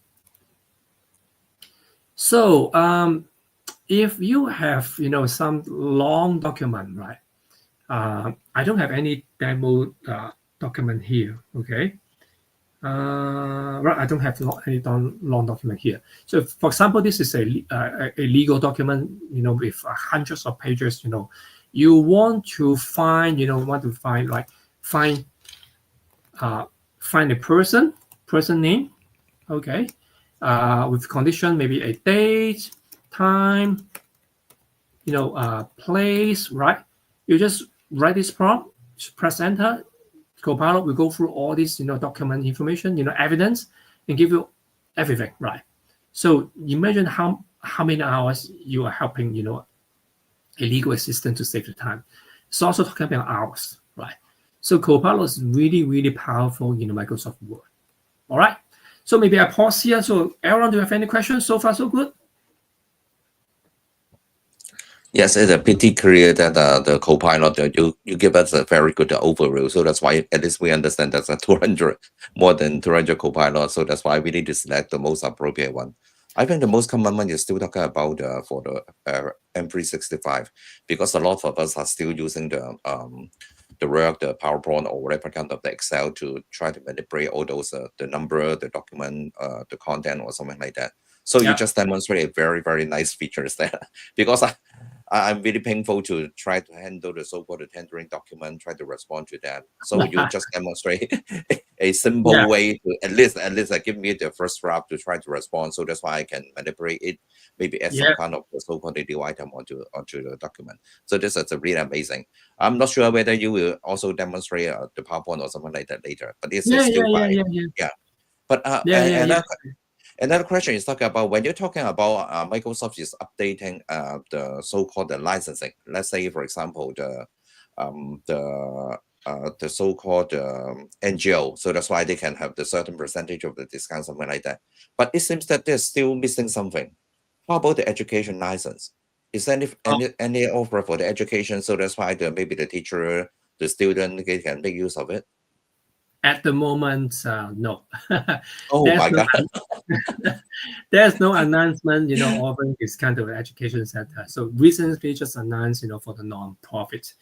So if you have some long document, right? I don't have any demo document here. Okay. Right, I don't have any long document here. So, for example, this is a legal document, with hundreds of pages. You want to find, find find a person name, okay, with condition, maybe a date, time, place, right? You just write this prompt, press enter. Copilot will go through all this, document information, evidence, and give you everything, right? So imagine how many hours you are helping, a legal assistant to save the time. It's also talking about hours, right? So Copilot is really, really powerful in Microsoft Word. All right. So maybe I pause here. So Aaron, do you have any questions? So far, so good? Yes, it's a pretty clear that the Copilot, you give us a very good overview. So that's why at least we understand that's a 200, more than 200 Copilot. So that's why we need to select the most appropriate one. I think the most common one is still talking about for the M365, because a lot of us are still using the Word, the PowerPoint, or whatever kind of the Excel to try to manipulate all those the number, the document, the content, or something like that. So you just demonstrate a very, very nice features there, because I'm really painful to try to handle the so-called tendering document, try to respond to that. So you just demonstrate a simple way to at least give me the first draft to try to respond. So that's why I can manipulate it, maybe add some kind of the so-called new item onto the document. So this is really amazing. I'm not sure whether you will also demonstrate the PowerPoint or something like that later, but it's still fine. Yeah. But another question is talking about when you're talking about Microsoft is updating the so-called the licensing. Let's say, for example, the so-called NGO. So that's why they can have the certain percentage of the discount, something like that. But it seems that they're still missing something. How about the education license? Is there any offer for the education? So that's why maybe the teacher, the student, they can make use of it. At the moment, no. Oh my God. There's no announcement, offering this kind of education center. So recently just announced, for the non-profit.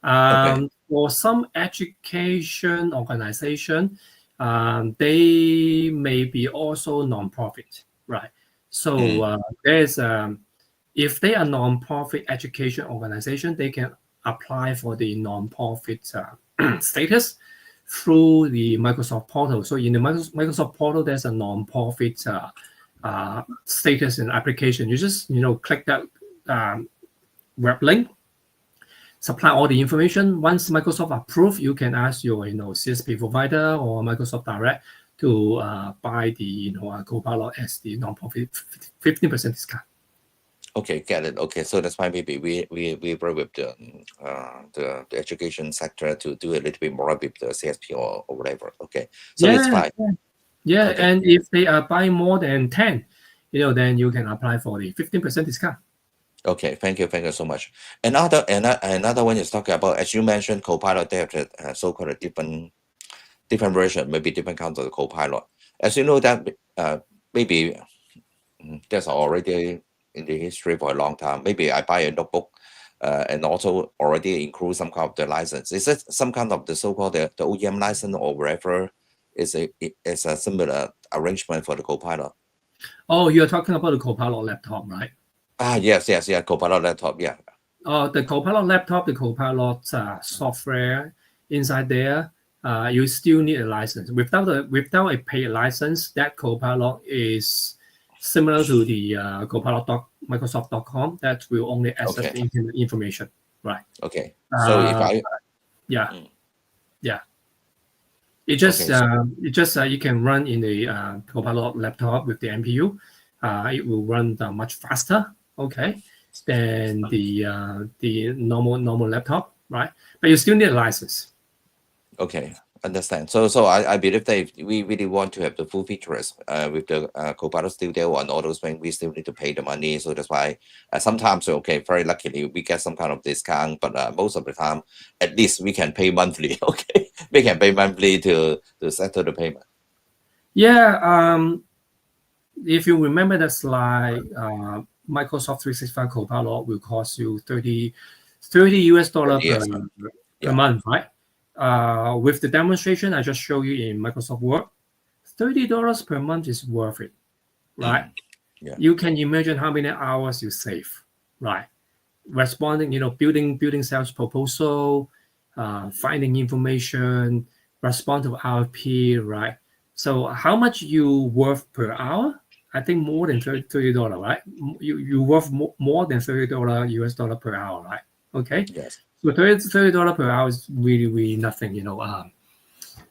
For some education organization, they may be also non-profit, right? So there's if they are non-profit education organization, they can apply for the non-profit status through the Microsoft portal. So in the Microsoft portal, there's a non-profit status and application. You just click that web link, supply all the information. Once Microsoft approve, you can ask your CSP provider or Microsoft Direct to buy the Copilot as the non-profit 15% discount. Okay, get it. Okay, so that's why maybe we work with the education sector to do a little bit more with the CSP or whatever. Okay, so it's fine. Yeah, okay. And if they are buying more than 10, then you can apply for the 15% discount. Okay, thank you so much. Another one is talking about, as you mentioned, Copilot. They have the so-called different version, maybe different kinds of Copilot. As you know that maybe there's already in the history for a long time. Maybe I buy a notebook and also already include some kind of the license. Is it some kind of the so-called the OEM license or wherever is a similar arrangement for the Copilot? Oh, you're talking about the Copilot laptop, right? Yes, Copilot laptop, yeah. The Copilot laptop, the Copilot software inside there, you still need a license. Without a paid license, that Copilot is similar to the Copilot.microsoft.com that will only access the internet information, right? Okay. So if I it just you can run in the Copilot laptop with the NPU. It will run much faster, than the normal laptop, right? But you still need a license. Okay, understand. So I believe that if we really want to have the full features with the Copilot Studio and all those things, we still need to pay the money. So that's why sometimes, very luckily, we get some kind of discount, but most of the time, at least we can pay monthly. Okay, we can pay monthly to settle the payment. Yeah. If you remember the slide, Microsoft 365 Copilot will cost you $30 per month, right? With the demonstration I just showed you in Microsoft Word, $30 per month is worth it, right? Yeah. You can imagine how many hours you save, right? Responding, building sales proposal, finding information, respond to RFP, right? So how much you worth per hour? I think more than $30, right? You worth more than $30 US dollar per hour, right? Okay. Yes. So $30 per hour is really, really nothing.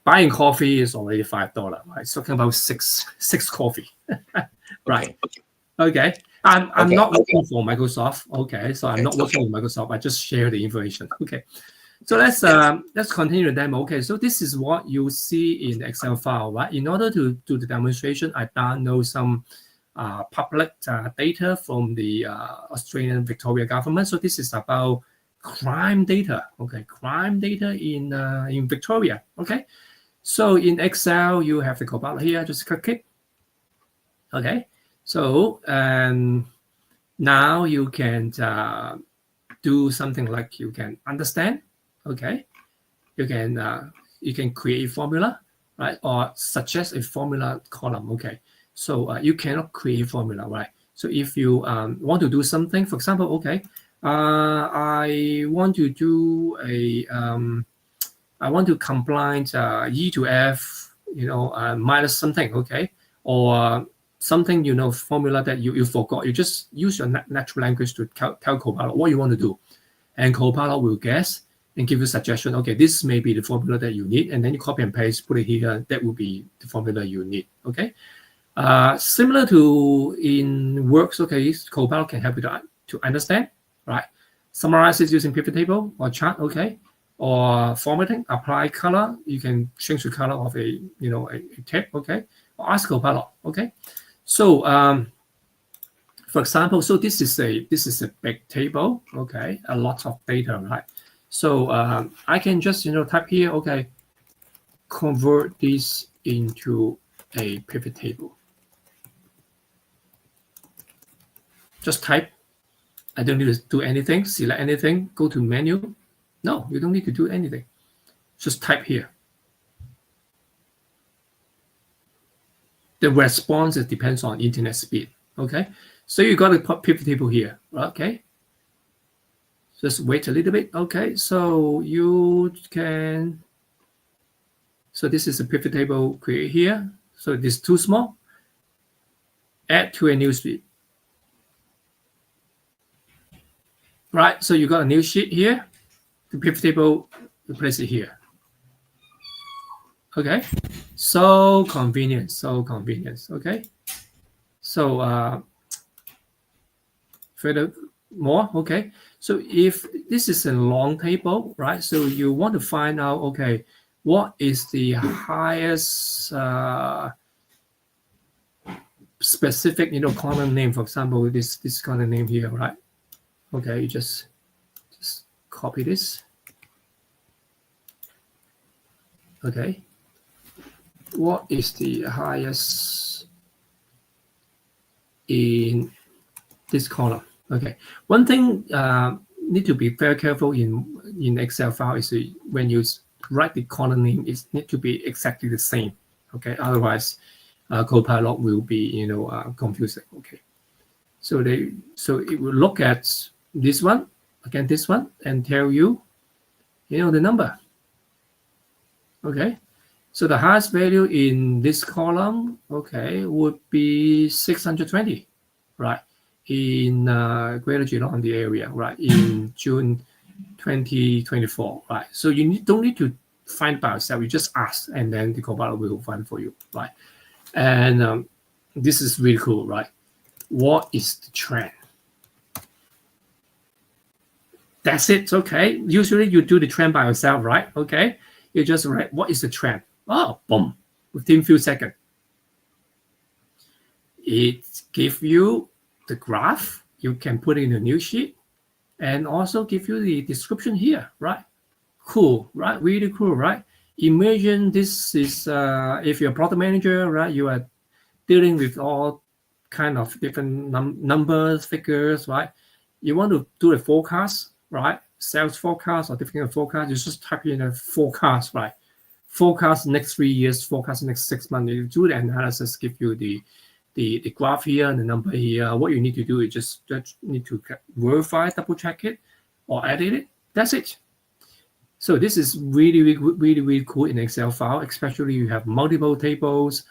Buying coffee is already $5, right? It's talking about six coffee, right? Okay. I'm not working for Microsoft. Okay, so I'm not working with Microsoft. I just share the information. Okay. So let's continue the demo. Okay, so this is what you see in the Excel file, right? In order to do the demonstration, I download some public data from the Australian Victoria government. So this is about crime data. Okay, crime data in Victoria. Okay, so in Excel you have the Copilot here. Just click it. Okay, so now you can do something like you can understand. Okay, you can create a formula, right, or suggest a formula column. Okay, so you cannot create a formula, right? So if you want to do something, for example, okay, I want to do I want to combine E to F, minus something, okay, or something, formula that you forgot. You just use your natural language to tell Copilot what you want to do, and Copilot will guess and give you a suggestion. Okay, this may be the formula that you need, and then you copy and paste, put it here. That will be the formula you need. Okay, similar to in Works. Okay, Copilot can help you to understand, right? Summarize it using pivot table or chart. Okay, or formatting, apply color. You can change the color of a text. Okay, or ask Copilot. Okay, so for example, so this is a big table. Okay, a lot of data, right? So I can just type here. Okay, convert this into a pivot table. Just type. I don't need to do anything. Select anything. Go to menu. No, you don't need to do anything. Just type here. The response depends on internet speed. Okay, so you got a pivot table here. Okay, just wait a little bit. Okay, so you can. So this is a pivot table create here. So this is too small. Add to a new sheet. Right. So you got a new sheet here. The pivot table, you place it here. Okay. So convenient. Okay. So furthermore, okay. So if this is a long table, right? So you want to find out, okay, what is the highest specific, column name? For example, this column name here, right? Okay, you just copy this. Okay, what is the highest in this column? Okay, one thing need to be very careful in Excel file is when you write the column name, it need to be exactly the same. Okay, otherwise Copilot will be confusing. Okay, so it will look at this one, again this one, and tell you the number. Okay, so the highest value in this column, okay, would be 620, right, in Greater Geelong, the area, right, in June 2024, right. So you don't need to find by yourself. You just ask, and then the Copilot will find for you, right. And this is really cool, right. What is the trend? That's it. Okay. Usually you do the trend by yourself, right? Okay. You just write what is the trend. Oh, boom! Within a few seconds, it gives you the graph. You can put it in a new sheet, and also give you the description here, right? Cool, right? Really cool, right? Imagine this is if you're a product manager, right? You are dealing with all kind of different numbers, figures, right? You want to do a forecast, right? Sales forecast or different forecast. You just type in a forecast, right? forecast next 3 years, forecast next 6 months. You do the analysis, give you the graph here and the number here. What you need to do is just need to verify, double check it, or edit it. That's it. So this is really cool in Excel file, especially you have multiple tables,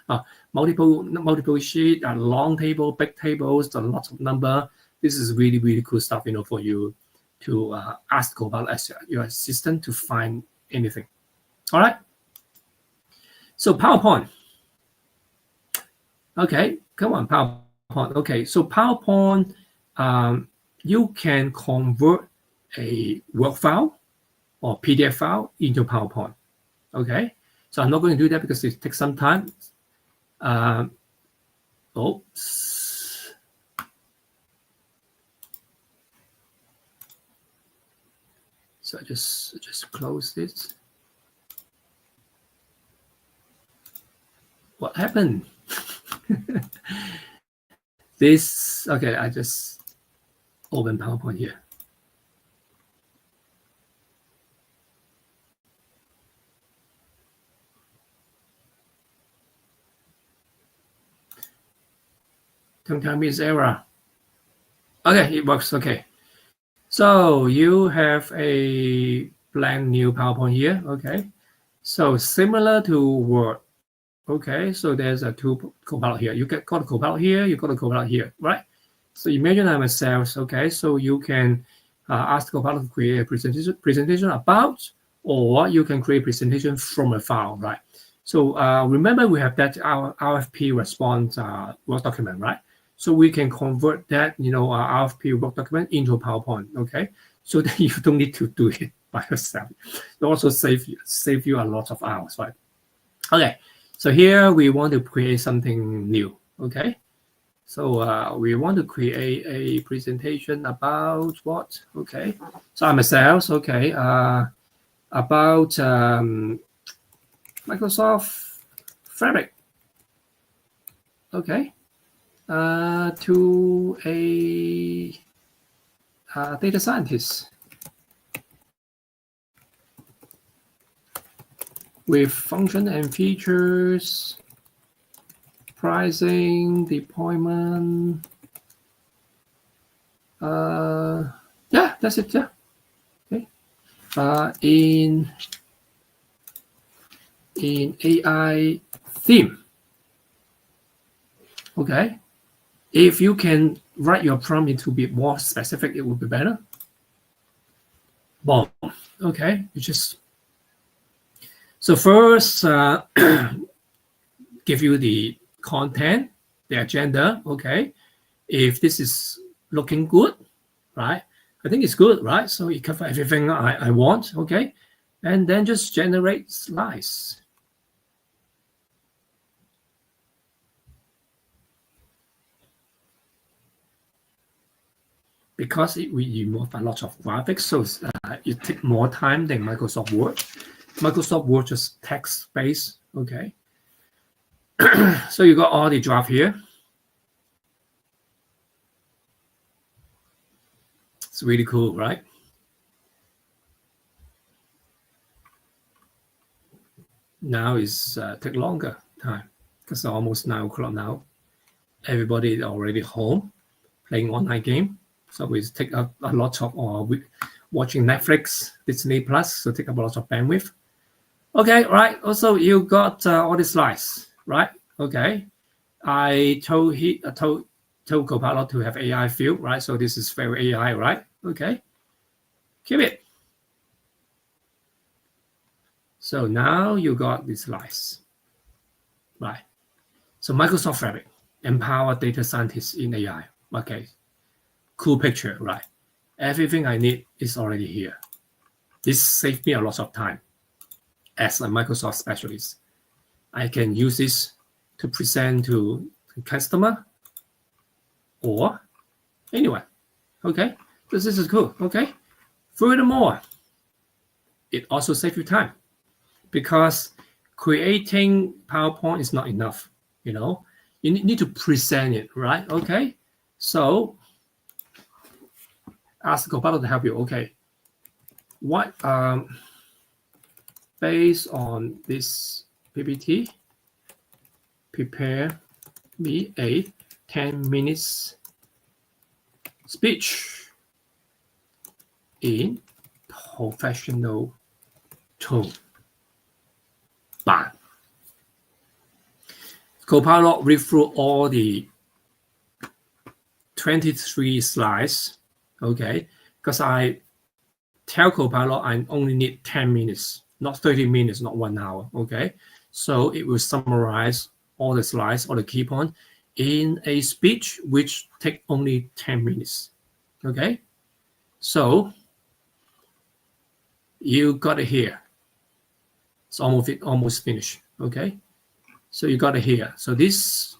multiple sheet, long table, big tables, a lot of number. This is really cool stuff, for you to ask Copilot as your assistant to find anything. All right. So PowerPoint. Okay, come on, PowerPoint. Okay, so PowerPoint, you can convert a Word file or PDF file into PowerPoint. Okay, so I'm not going to do that because it takes some time. Oops. So I just close this. What happened? Okay, I just open PowerPoint here. Don't tell me it's error. Okay, it works. Okay. So you have a blank new PowerPoint here. Okay. So similar to Word. Okay. So there's a two Copilot here. You got a Copilot here. You got a Copilot here, right? So imagine I'm a sales. Okay. So you can ask Copilot to create a presentation about, or you can create a presentation from a file, right? So remember we have that our RFP response Word document, right? So we can convert that, our RFP Word document into a PowerPoint, okay? So that you don't need to do it by yourself. It also save you a lot of hours, right? Okay, so here we want to create something new, okay? So we want to create a presentation about what? Okay, so I'm a sales, okay, about Microsoft Fabric, okay. To a data scientist with function and features, pricing, deployment. Yeah, that's it. Yeah. Okay. In AI theme. Okay. If you can write your prompt to be more specific, it would be better. Boom. Okay, so first give you the content, the agenda. Okay, if this is looking good, right? I think it's good, right? So it covers everything I want. Okay, and then just generate slides. Because we remove a lot of graphics, so it takes more time than Microsoft Word. Microsoft Word just text-based, okay? So you got all the draft here. It's really cool, right? Now it's take longer time because it's almost 9 o'clock now. Everybody is already home playing online game. So we take a lot of, watching Netflix, Disney Plus, so take up a lot of bandwidth. Okay, right. Also, you got all the slides, right? Okay. I told Copilot to have AI field, right? So this is very AI, right? Okay. Keep it. So now you got these slides, right? So Microsoft Fabric, empower data scientists in AI. Okay. Cool picture, right? Everything I need is already here. This saved me a lot of time. As a Microsoft specialist, I can use this to present to customer or anyone. Okay, this is cool. Okay, furthermore, it also saves you time because creating PowerPoint is not enough. You need to present it, right? Okay, so ask Copilot to help you. Okay, what based on this PPT, prepare me a 10 minutes speech in professional tone. Bang. Copilot read through all the 23 slides, okay? Because I tell Copilot I only need 10 minutes, not 30 minutes, not 1 hour, okay? So it will summarize all the slides, all the key points in a speech which take only 10 minutes, okay? So you got it here. It's almost finished, okay? So you got it here. So this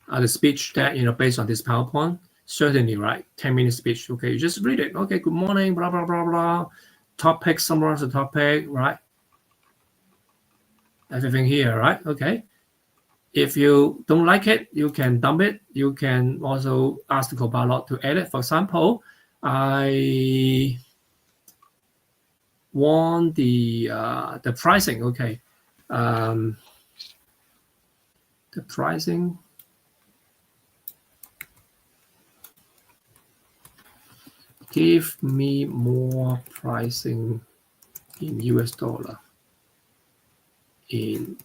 are the speech that, based on this PowerPoint, certainly, right? 10-minute speech, okay? You just read it. Okay, good morning, blah, blah, blah, blah. Topic, summarize the topic, right? Everything here, right? Okay. If you don't like it, you can dump it. You can also ask the Copilot to edit. For example, I want the pricing, okay? The pricing. Give me more pricing in US dollar in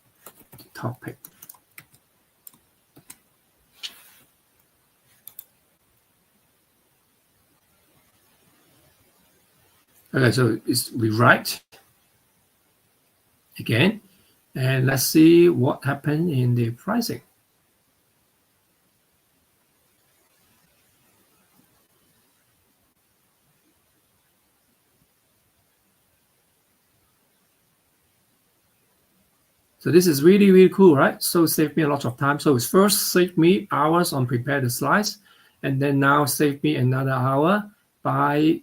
the topic. Okay, so we write again, and let's see what happened in the pricing. So this is really, really cool, right? So save me a lot of time. So it's first save me hours on prepare the slides, and then now save me another hour by,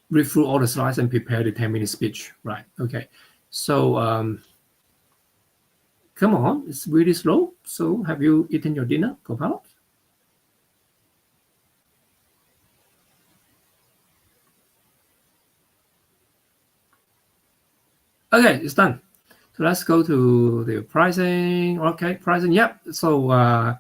read through all the slides and prepare the 10-minute speech, right? Okay. So come on, it's really slow. So have you eaten your dinner, Copilot? Okay, it's done. So let's go to the pricing. Okay, pricing. Yep. So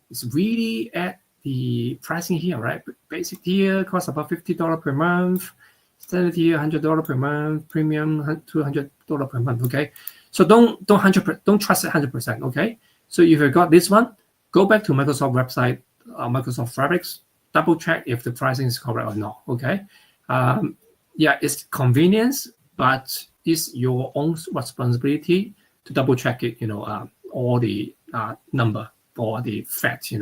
it's really at the pricing here, right? Basic tier costs about $50 per month. Standard tier $100 per month. Premium $200 per month. Okay. So don't trust it 100%. Okay. So if you got this one, go back to Microsoft website, Microsoft Fabrics, double check if the pricing is correct or not. Okay. Yeah, it's convenience, but it's your own responsibility to double check it, all the number or the facts,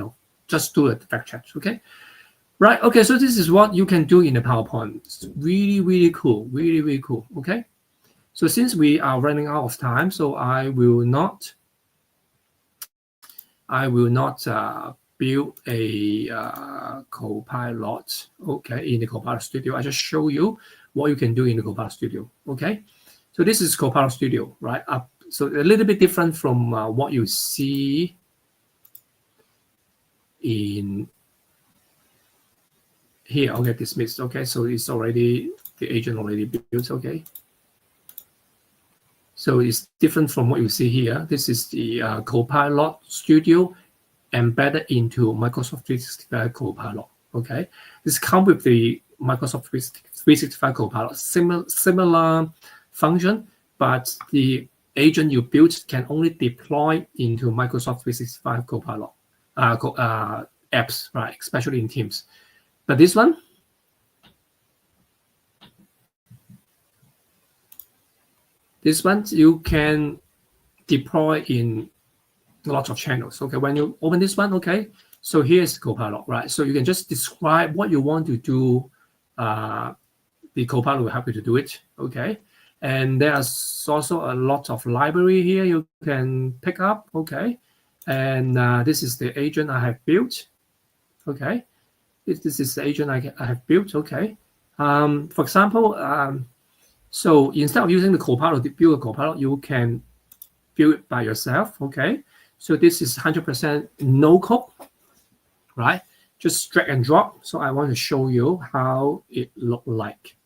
just do it, fact check, okay? Right, okay, so this is what you can do in the PowerPoint. It's really, really cool, really, really cool, okay? So since we are running out of time, so I will not build a Copilot, okay, in the Copilot Studio. I just show you what you can do in the Copilot Studio, okay? So this is Copilot Studio, right? So a little bit different from what you see in here. Okay, dismissed. Okay, so it's already, the agent already built, okay? So it's different from what you see here. This is the Copilot Studio embedded into Microsoft 365 Copilot, okay? This comes with the Microsoft 365 Copilot, similar function, but the agent you built can only deploy into Microsoft 365 Copilot apps, right? Especially in Teams. But this one, you can deploy in lots of channels. Okay, when you open this one, okay, so here's Copilot, right? So you can just describe what you want to do. The Copilot will help you to do it, okay? And there's also a lot of library here you can pick up, okay? And this is the agent I have built, okay? This is the agent I have built, okay? For example, so instead of using the Copilot to build a Copilot, you can build it by yourself, okay? So this is 100% no code, right? just drag and drop. So I want to show you how it look like.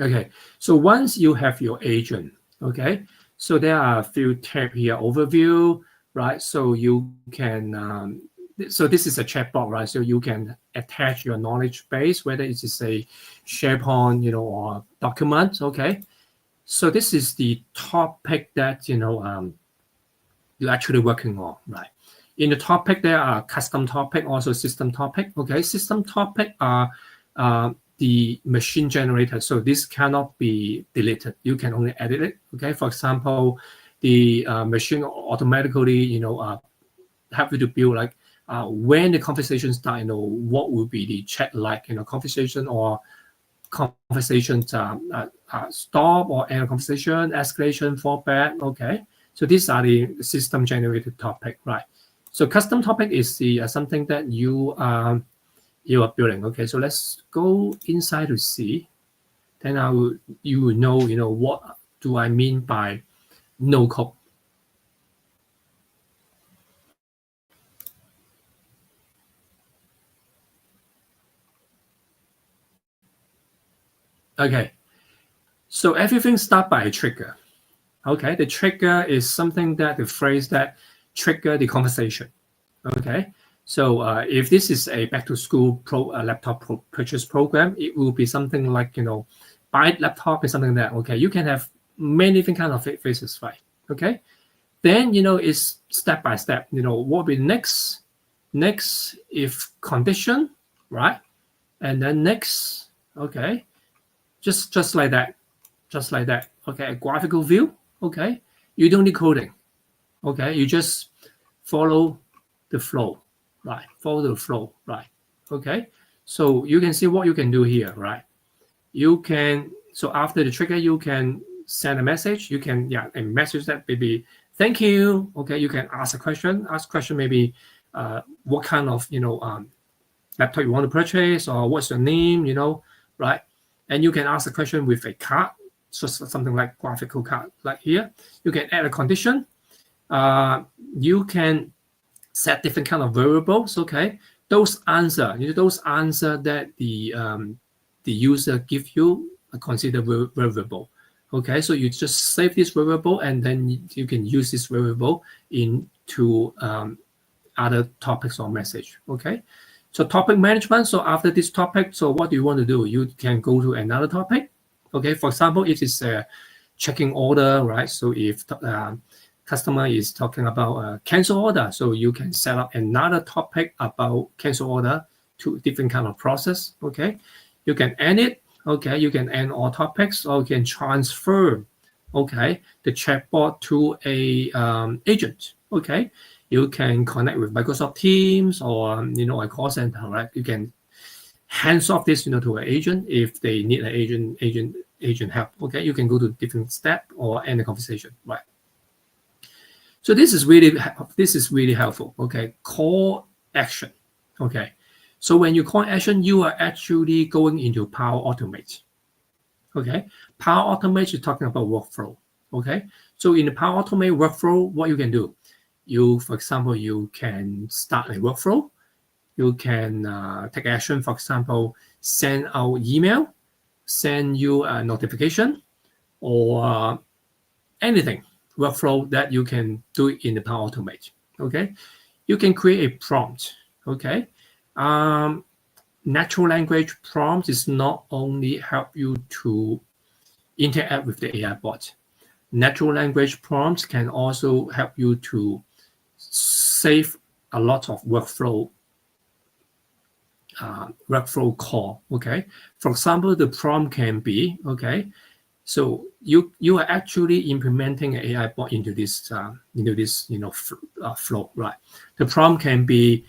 Okay, so once you have your agent, okay, so there are a few tabs here, overview, right? So you can, so this is a chatbot, right? So you can attach your knowledge base, whether it is a SharePoint, or document, okay? So this is the topic that, you're actually working on, right? In the topic, there are custom topic, also system topic, okay? System topic are the machine generated, so this cannot be deleted. You can only edit it, okay? For example, the machine automatically, help you to build like when the conversation start, what will be the chat like, conversation or conversation stop or end conversation, escalation, fallback, okay? So these are the system generated topic, right? So custom topic is the something that you are building, okay? So let's go inside to see. Then you will know, what do I mean by no code. Okay, so everything starts by a trigger. Okay, the trigger is something that the phrase that trigger the conversation. Okay, so if this is a back to school laptop purchase program, it will be something like, buy laptop is something that, okay, you can have many different kind of phrases, right? Okay, then, it's step by step, what will be next if condition, right? And then next, okay, just like that, okay, a graphical view, okay, you don't need coding, okay, you just follow the flow, right? Follow the flow, right? Okay, so you can see what you can do here, right? You can, so after the trigger, you can send a message. You can, a message that maybe, thank you, okay, you can ask a question maybe what kind of, laptop you want to purchase, or what's your name, right? And you can ask a question with a card, so something like graphical card, like here. You can add a condition. You can set different kind of variables, okay? Those answer that the user give you are considered variable, okay? So you just save this variable, and then you can use this variable into other topics or message, okay? So topic management, so after this topic, so what do you want to do? You can go to another topic, okay? For example, it is a checking order, right? So if customer is talking about cancel order, so you can set up another topic about cancel order to different kind of process, okay? You can end it, okay? You can end all topics, or you can transfer, okay, the chatbot to a agent, okay? You can connect with Microsoft Teams or, a call center, right? You can hands off this, to an agent if they need an agent help, okay? You can go to different step or end the conversation, right? So this is really helpful, okay? Call action, okay? So when you call action, you are actually going into Power Automate, okay? Power Automate is talking about workflow, okay? So in the Power Automate workflow, what you can do, for example, you can start a workflow. You can take action, for example, send out email, send you a notification, or anything workflow that you can do in the Power Automate, okay? You can create a prompt, okay? Natural language prompt is not only help you to interact with the AI bot. Natural language prompts can also help you to save a lot of workflow call, okay? For example, the prompt can be, okay, so you are actually implementing an AI bot into this flow, right? The prompt can be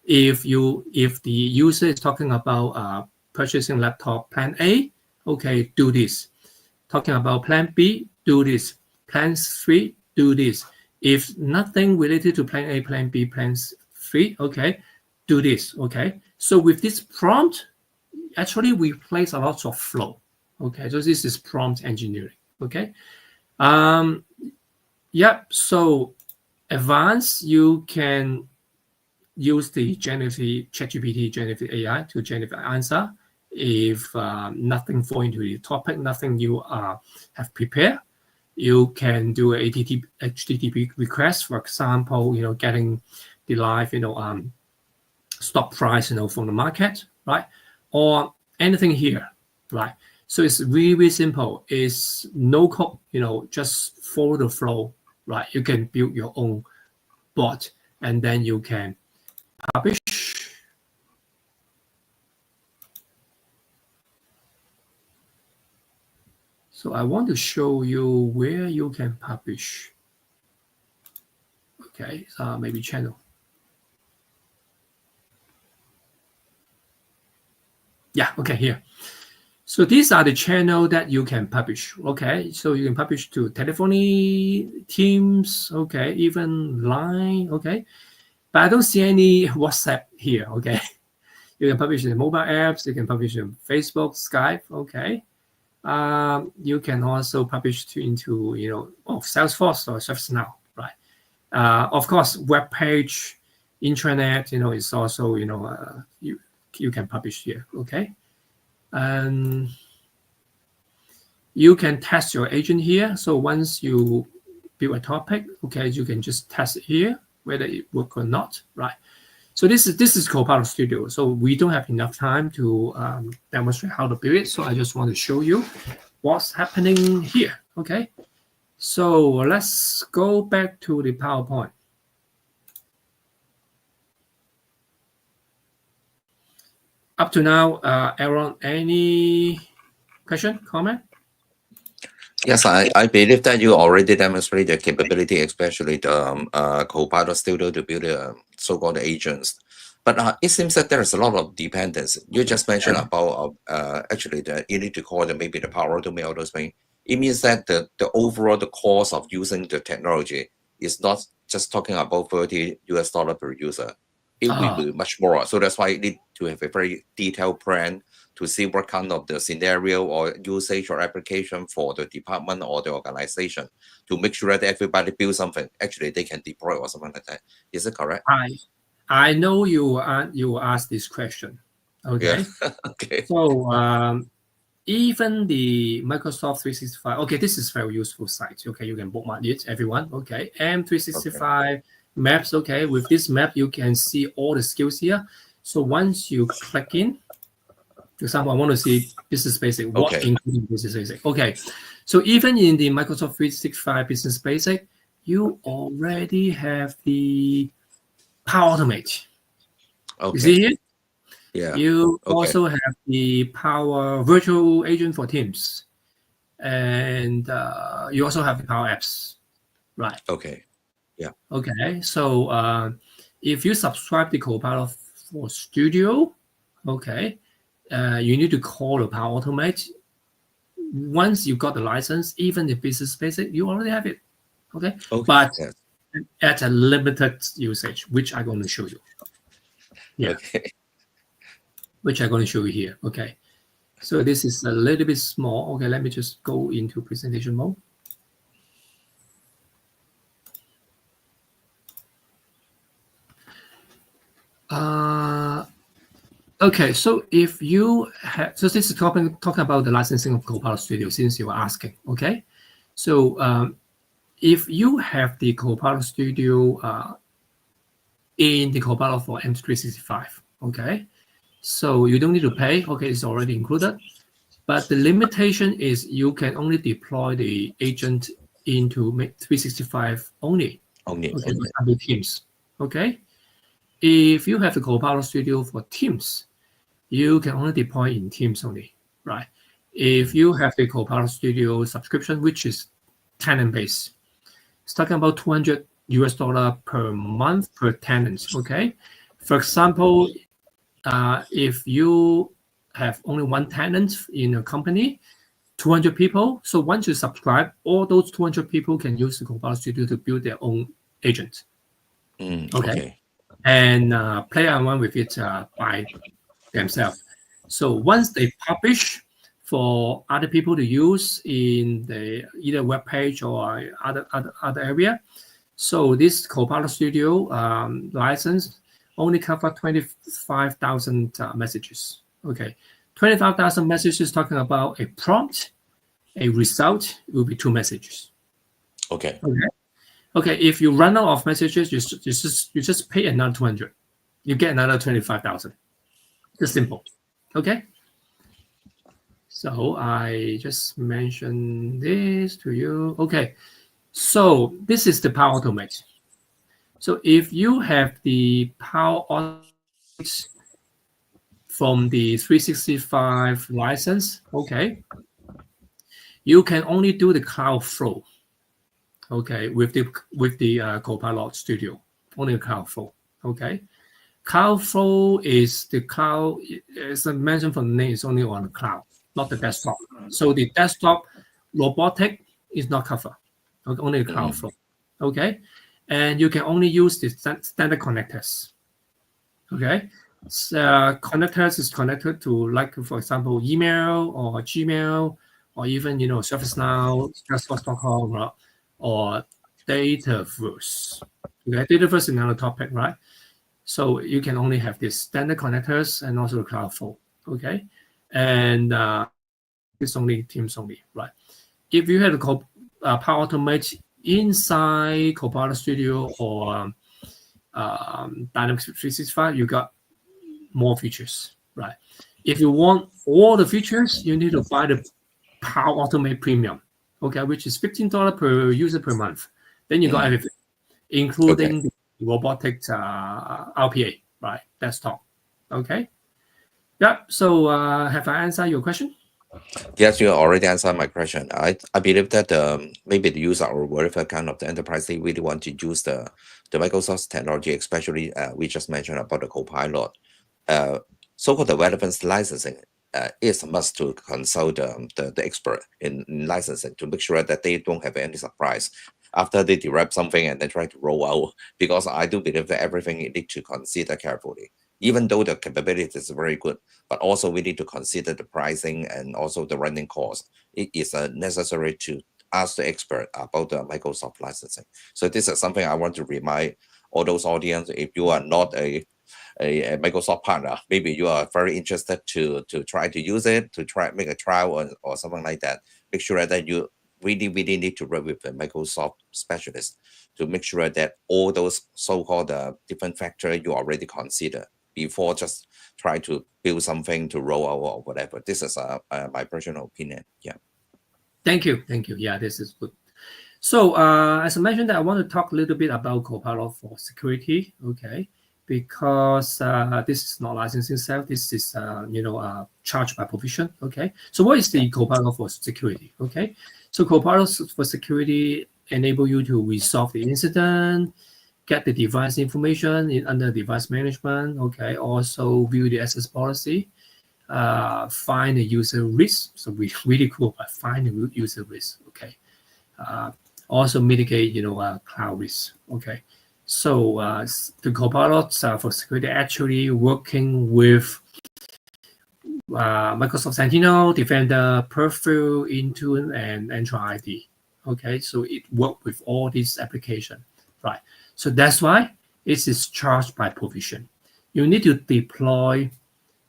if the user is talking about purchasing laptop plan A, okay, do this. Talking about plan B, do this. Plan 3, do this. If nothing related to plan A, plan B, plan 3, okay, do this, okay? So with this prompt, actually we place a lot of flow, okay? So this is prompt engineering, okay? So Advanced, you can use the generative ChatGPT, generative AI to generate answer. If nothing fall into the topic, nothing you have prepared, you can do a HTTP request, for example, getting the live, stock price, from the market, right? Or anything here, right? So it's really, really simple. It's no code, just follow the flow, right? You can build your own bot, and then you can publish. So I want to show you where you can publish. Okay, maybe channel. Yeah, okay, here. So these are the channel that you can publish. Okay, so you can publish to telephony, Teams, okay, even Line, okay. But I don't see any WhatsApp here, okay. You can publish in mobile apps, you can publish in Facebook, Skype, okay. You can also publish into Salesforce or ServiceNow, right? Of course, web page, intranet, is also you can publish here, okay. And you can test your agent here. So once you build a topic, okay, you can just test it here whether it work or not, right? So this is Copilot Studio. So we don't have enough time to demonstrate how to build it. So I just want to show you what's happening here. Okay. So let's go back to the PowerPoint. Up to now, Aaron, any question, comment? Yes, I believe that you already demonstrated the capability, especially the Copilot Studio to build so-called agents. But it seems that there's a lot of dependence. You just mentioned about actually that you need to call them maybe the Power Automate, all those things. It means that the overall the cost of using the technology is not just talking about $30 per user. It will be much more. So that's why you need to have a very detailed plan to see what kind of the scenario or usage or application for the department or the organization to make sure that everybody builds something. Actually, they can deploy or something like that. Is it correct? I know you asked this question. Okay. Yeah. Okay. So even the Microsoft 365. Okay, this is very useful site. Okay, you can bookmark it, everyone. Okay, M365 maps. Okay, with this map, you can see all the skills here. So once you click in, for example, I want to see Business Basic. What including Business Basic? Okay, so even in the Microsoft 365 Business Basic, you already have the Power Automate. Okay. You see here? Yeah. You also have the Power Virtual Agent for Teams, and you also have the Power Apps, right? Okay. Yeah. Okay. So if you subscribe the Copilot for Studio, okay, you need to call the Power Automate. Once you got the license, even the Business Basic, you already have it. Okay. But at a limited usage, which I'm going to show you. Yeah. Okay. Which I'm going to show you here. Okay. So this is a little bit small. Okay, let me just go into presentation mode. Okay, so if you have, so this is talking about the licensing of Copilot Studio since you were asking, okay? So if you have the Copilot Studio in the Copilot for M365, okay? So you don't need to pay, okay, it's already included. But the limitation is you can only deploy the agent into 365 only. Okay, for example, Teams, okay? If you have the Copilot Studio for Teams, you can only deploy in Teams only, right? If you have the Copilot Studio subscription, which is tenant-based, it's talking about $200 per month per tenant, okay? For example, if you have only one tenant in a company, 200 people, so once you subscribe, all those 200 people can use the Copilot Studio to build their own agent. Okay. And play around with it by themselves. So once they publish for other people to use in the either web page or other area, So this Copilot Studio license only cover 25,000 messages. Okay, 25,000 messages talking about a prompt, a result will be 2 messages. Okay. Okay. Okay, if you run out of messages, you just pay another 200. You get another 25,000. Just simple. Okay. So I just mentioned this to you. Okay. So this is the Power Automate. So if you have the Power Automate from the 365 license, okay, you can only do the cloud flow. Okay, with the Copilot Studio, only the cloud flow. Okay, cloud flow is the cloud, as I mentioned from the name, it's only on the cloud, not the desktop. So the desktop robotic is not covered. Okay, only the cloud flow. Okay, and you can only use the standard connectors. Okay, so, connectors is connected to, like, for example, email or Gmail, or even ServiceNow, Salesforce.com, or Dataverse. Okay, Dataverse is another topic, right? So you can only have these standard connectors and also the cloud flow. Okay, and it's only Teams only, right? If you have a Power Automate inside Copilot Studio or Dynamics 365, you got more features, right? If you want all the features, you need to buy the Power Automate Premium, okay, which is $15 per user per month. Then you got everything, including Okay. the robotic RPA, right? Desktop, okay. Yeah. So have I answered your question? Yes, you already answered my question. I believe that maybe the user or whatever kind of the enterprise, they really want to use the Microsoft technology, especially we just mentioned about the Copilot. So-called the relevance licensing is a must to consult the expert in licensing to make sure that they don't have any surprise after they derive something and then try to roll out. Because I do believe that everything you need to consider carefully. Even though the capability is very good, but also we need to consider the pricing and also the running cost. It is necessary to ask the expert about the Microsoft licensing. So this is something I want to remind all those audience. If you are not a Microsoft partner, maybe you are very interested to try to use it, to try make a trial or something like that. Make sure that you really need to work with the Microsoft specialist to make sure that all those so-called different factors you already consider before just try to build something to roll out or whatever. This is my personal opinion. Yeah. Thank you. Yeah, this is good. So as I mentioned, I want to talk a little bit about Copilot for security. Okay, because this is not licensing itself. This is charged by provision. Okay, so what is the Copilot for security? Okay, so Copilot for security enable you to resolve the incident, get the device information under device management. Okay, also view the access policy, find the user risk. So we really cool by find the user risk. Okay, also mitigate cloud risk. Okay, so the Copilot for security actually working with Microsoft Sentinel, Defender, Purview, Intune, and Entra ID. Okay, so it works with all these applications, right? So that's why it is charged by provision. You need to deploy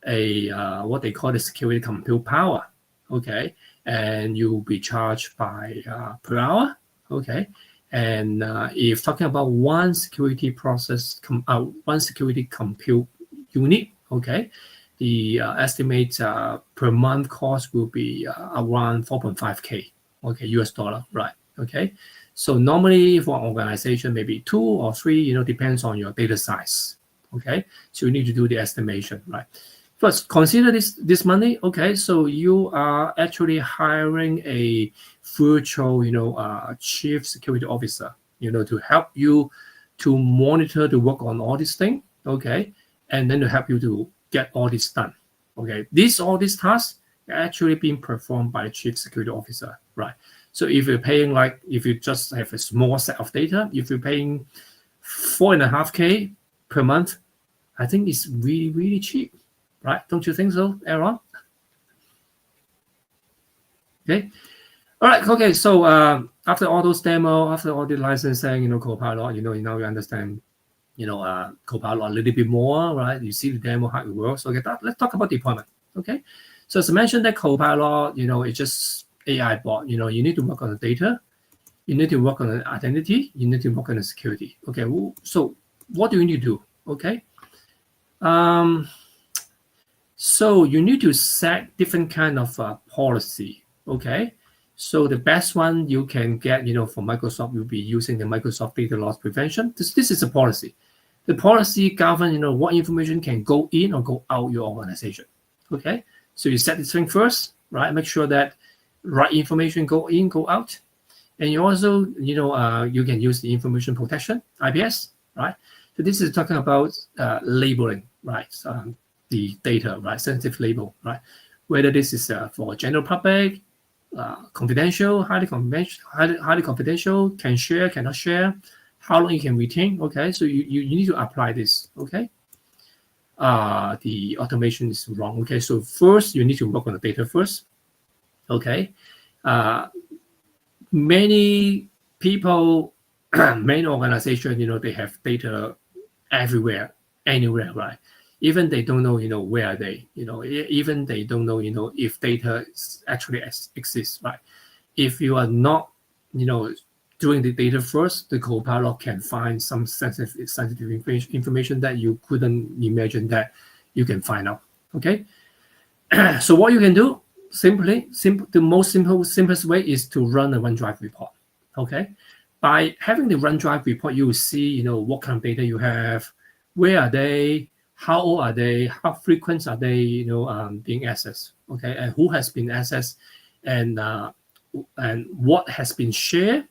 a what they call the security compute power. Okay, and you'll be charged by per hour. Okay, and if talking about one security process, one security compute unit. Okay, the estimate per month cost will be around 4.5K. Okay, US dollar, right? Okay, so normally for an organization, maybe 2 or 3, depends on your data size. Okay, so you need to do the estimation, right? First, consider this money. Okay, so you are actually hiring a virtual, chief security officer, to help you to monitor the work on all these things. Okay, and then to help you to get all this done. Okay, all these tasks are actually being performed by the chief security officer, right? So if you're paying, like, if you just have a small set of data, if you're paying 4.5K per month, I think it's really, really cheap, right? Don't you think so, Aaron? Okay. All right. Okay. So after all those demo, after all the licensing, Copilot, now you understand, Copilot a little bit more, right? You see the demo how it works. Okay. Let's talk about deployment. Okay. So as I mentioned, that Copilot, it's just AI bot. You need to work on the data. You need to work on the identity. You need to work on the security. Okay. So what do you need to do? Okay. So you need to set different kind of policy. Okay. So the best one you can get, from Microsoft, will be using the Microsoft Data Loss Prevention. This is a policy. The policy governs, what information can go in or go out your organization. Okay. So you set this thing first, right? Make sure that right information go in, go out. And you also, you can use the information protection, IPS, right? So this is talking about labeling, right? The data, right? Sensitive label, right? Whether this is for general public, confidential, highly confidential, can share, cannot share, how long you can retain. Okay, so you need to apply this. Okay, the automation is wrong. Okay, so first you need to work on the data first. Okay, many people, many organizations, they have data everywhere, anywhere, right? Even they don't know, where are they, even they don't know, if data actually exists, right? If you are not, doing the data first, the Copilot can find some sensitive information that you couldn't imagine that you can find out. Okay. So what you can do, the most simplest way is to run a OneDrive report. Okay. By having the OneDrive report, you will see, what kind of data you have, where are they, how old are they, how frequent are they, being accessed, okay, and who has been accessed, and what has been shared,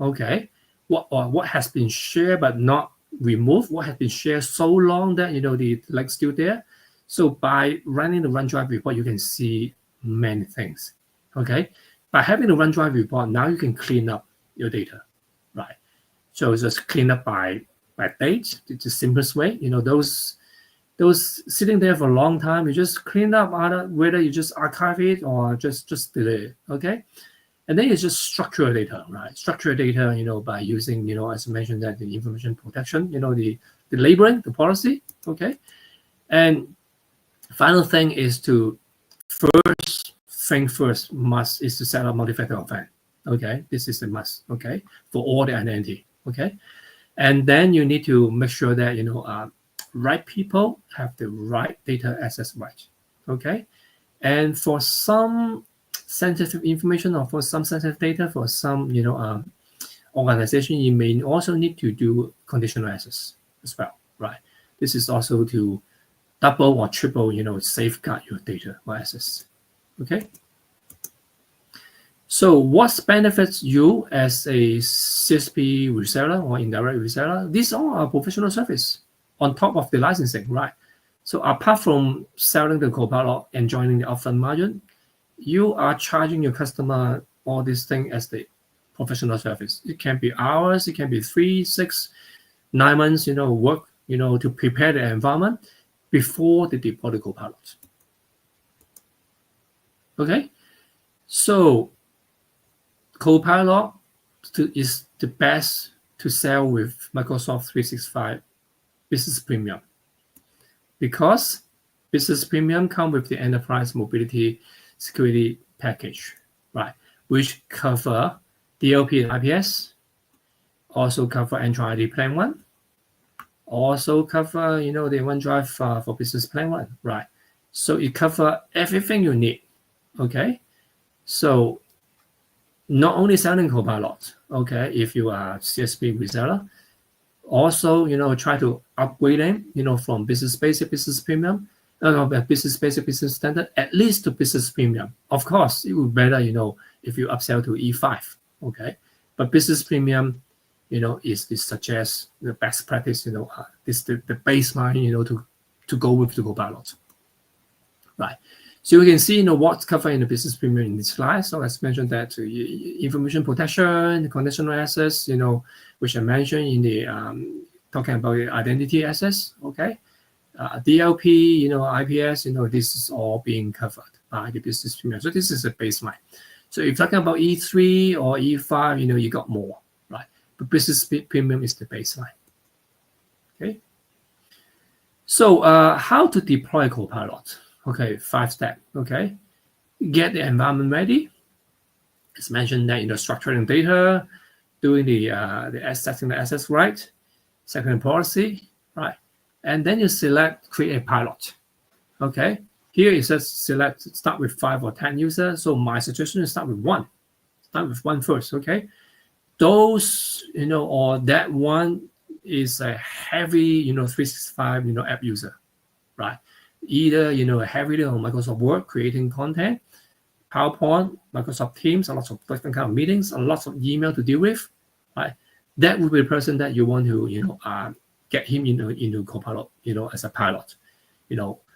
okay, what has been shared but not removed, what has been shared so long that the like still there. So by running the OneDrive report, you can see many things. Okay, by having the OneDrive report, now you can clean up your data, right? So just clean up by date. It's the simplest way. Those sitting there for a long time, you just clean up whether you just archive it or just delete it. Okay, and then you just structure data, right? Structure data, by using, as I mentioned, that the information protection, the labeling, the policy. Okay, and final thing is to first must is to set up multi-factor authent. Okay, this is a must. Okay, for all the identity. Okay, and then you need to make sure that right people have the right data access right. Okay, and for some sensitive information or for some sensitive data, for some organization, you may also need to do conditional access as well, right? This is also to double or triple, safeguard your data or access. Okay. So what benefits you as a CSP reseller or indirect reseller? These all are professional service on top of the licensing, right? So apart from selling the Copilot and joining the upfront margin, you are charging your customer all this thing as the professional service. It can be hours, it can be 3, 6, 9 months, work, to prepare the environment before they deploy the Copilot. Okay, so Copilot is the best to sell with Microsoft 365 Business Premium, because Business Premium comes with the Enterprise Mobility Security Package, right? Which cover DLP and IPS, also cover Android ID Plan 1, also cover, the OneDrive for Business Plan 1, right? So it covers everything you need, okay? So not only selling Copilot, okay, if you are CSP reseller, also, try to upgrade them, from Business Basic, Business Premium, Business Basic, Business Standard, at least to Business Premium. Of course, it would be better, if you upsell to E5, okay? But Business Premium, is suggest the best practice, is the baseline, to go with the Copilot, right? So you can see, what's covered in the Business Premium in this slide. So as mentioned that information protection, conditional access, which I mentioned in the talking about the identity access, okay? DLP, IPS, this is all being covered by the Business Premium. So this is a baseline. So if you're talking about E3 or E5, you got more, right? But business premium is the baseline. Okay. So how to deploy Copilot? Okay, 5 steps. Okay, get the environment ready. As mentioned that structuring data, doing the setting the assets right, setting policy right, and then you create a pilot. Okay, here it says start with 5 or 10 users. So my suggestion is start with one. Start with one first. Okay, those or that one is a heavy 365 app user, right? Either heavily on Microsoft Word creating content, PowerPoint, Microsoft Teams, a lot of different kind of meetings, a lot of email to deal with, right? That would be the person that you want to get him into Copilot as a pilot.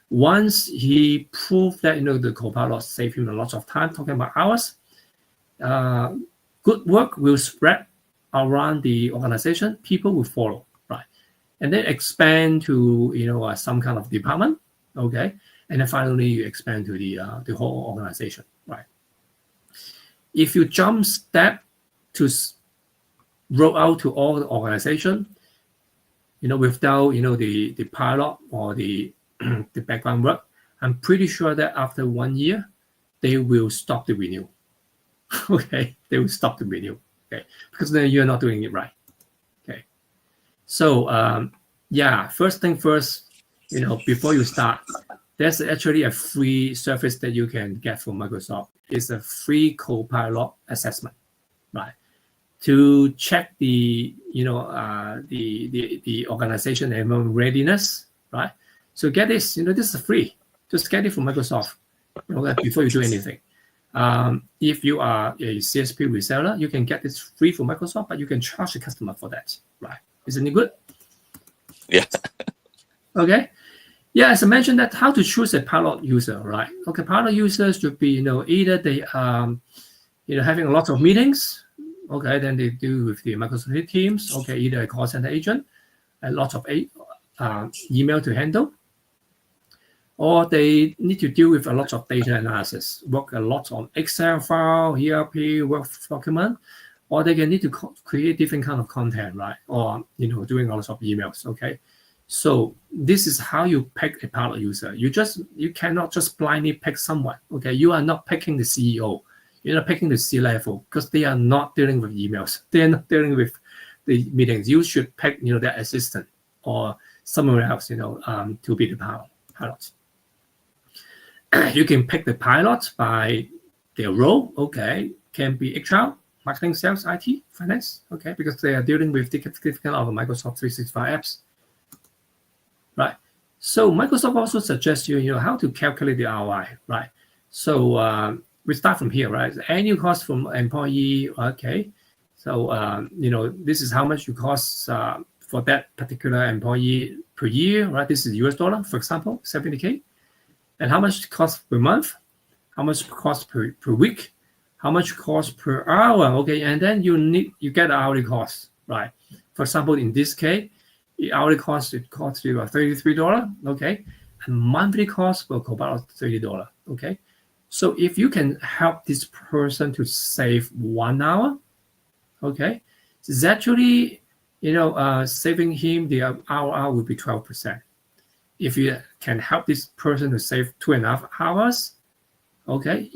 Once he proved that the Copilot saved him a lot of time, talking about hours, good work will spread around the organization. People will follow, right? And then expand to some kind of department, okay? And then finally you expand to the whole organization, right? If you jump step to roll out to all the organization, without the pilot or the the background work, I'm pretty sure that after 1 year they will stop the renew. Okay, they will stop the renew. Okay, because then you're not doing it right. Okay, so yeah, first thing first, before you start, there's actually a free service that you can get from Microsoft. It's a free Copilot assessment, right? To check the the organization and readiness, right? So get this, this is free. Just get it from Microsoft, before you do anything. If you are a CSP reseller, you can get this free from Microsoft, but you can charge the customer for that, right? Isn't it good? Yeah. Okay. Yeah, as I mentioned, that how to choose a pilot user, right? Okay, pilot users should be, either they having a lot of meetings, okay, then they do with the Microsoft Teams, okay, either a call center agent, a lot of email to handle, or they need to deal with a lot of data analysis, work a lot on Excel file, ERP, work document, or they can need to create different kind of content, right? Or, doing a lot of emails, okay? So this is how you pick a pilot user. You cannot just blindly pick someone, okay? You are not picking the CEO. You're not picking the C-level because they are not dealing with emails. They're not dealing with the meetings. You should pick, their assistant or someone else, to be the pilot. You can pick the pilot by their role, okay? Can be HR, marketing, sales, IT, finance, okay? Because they are dealing with different kind of Microsoft 365 apps, right? So Microsoft also suggests you, how to calculate the ROI, right? So we start from here, right? The annual cost from employee, okay? So this is how much you cost for that particular employee per year, right? This is US dollar, for example, 70K. And how much cost per month? How much cost per week? How much cost per hour? Okay, and then you get hourly cost, right? For example, in this case, the hourly cost it costs you $33, okay, and monthly cost will go about $30, okay. So if you can help this person to save 1 hour, okay, it's actually saving him the hour will be 12%. If you can help this person to save 2.5 hours, okay,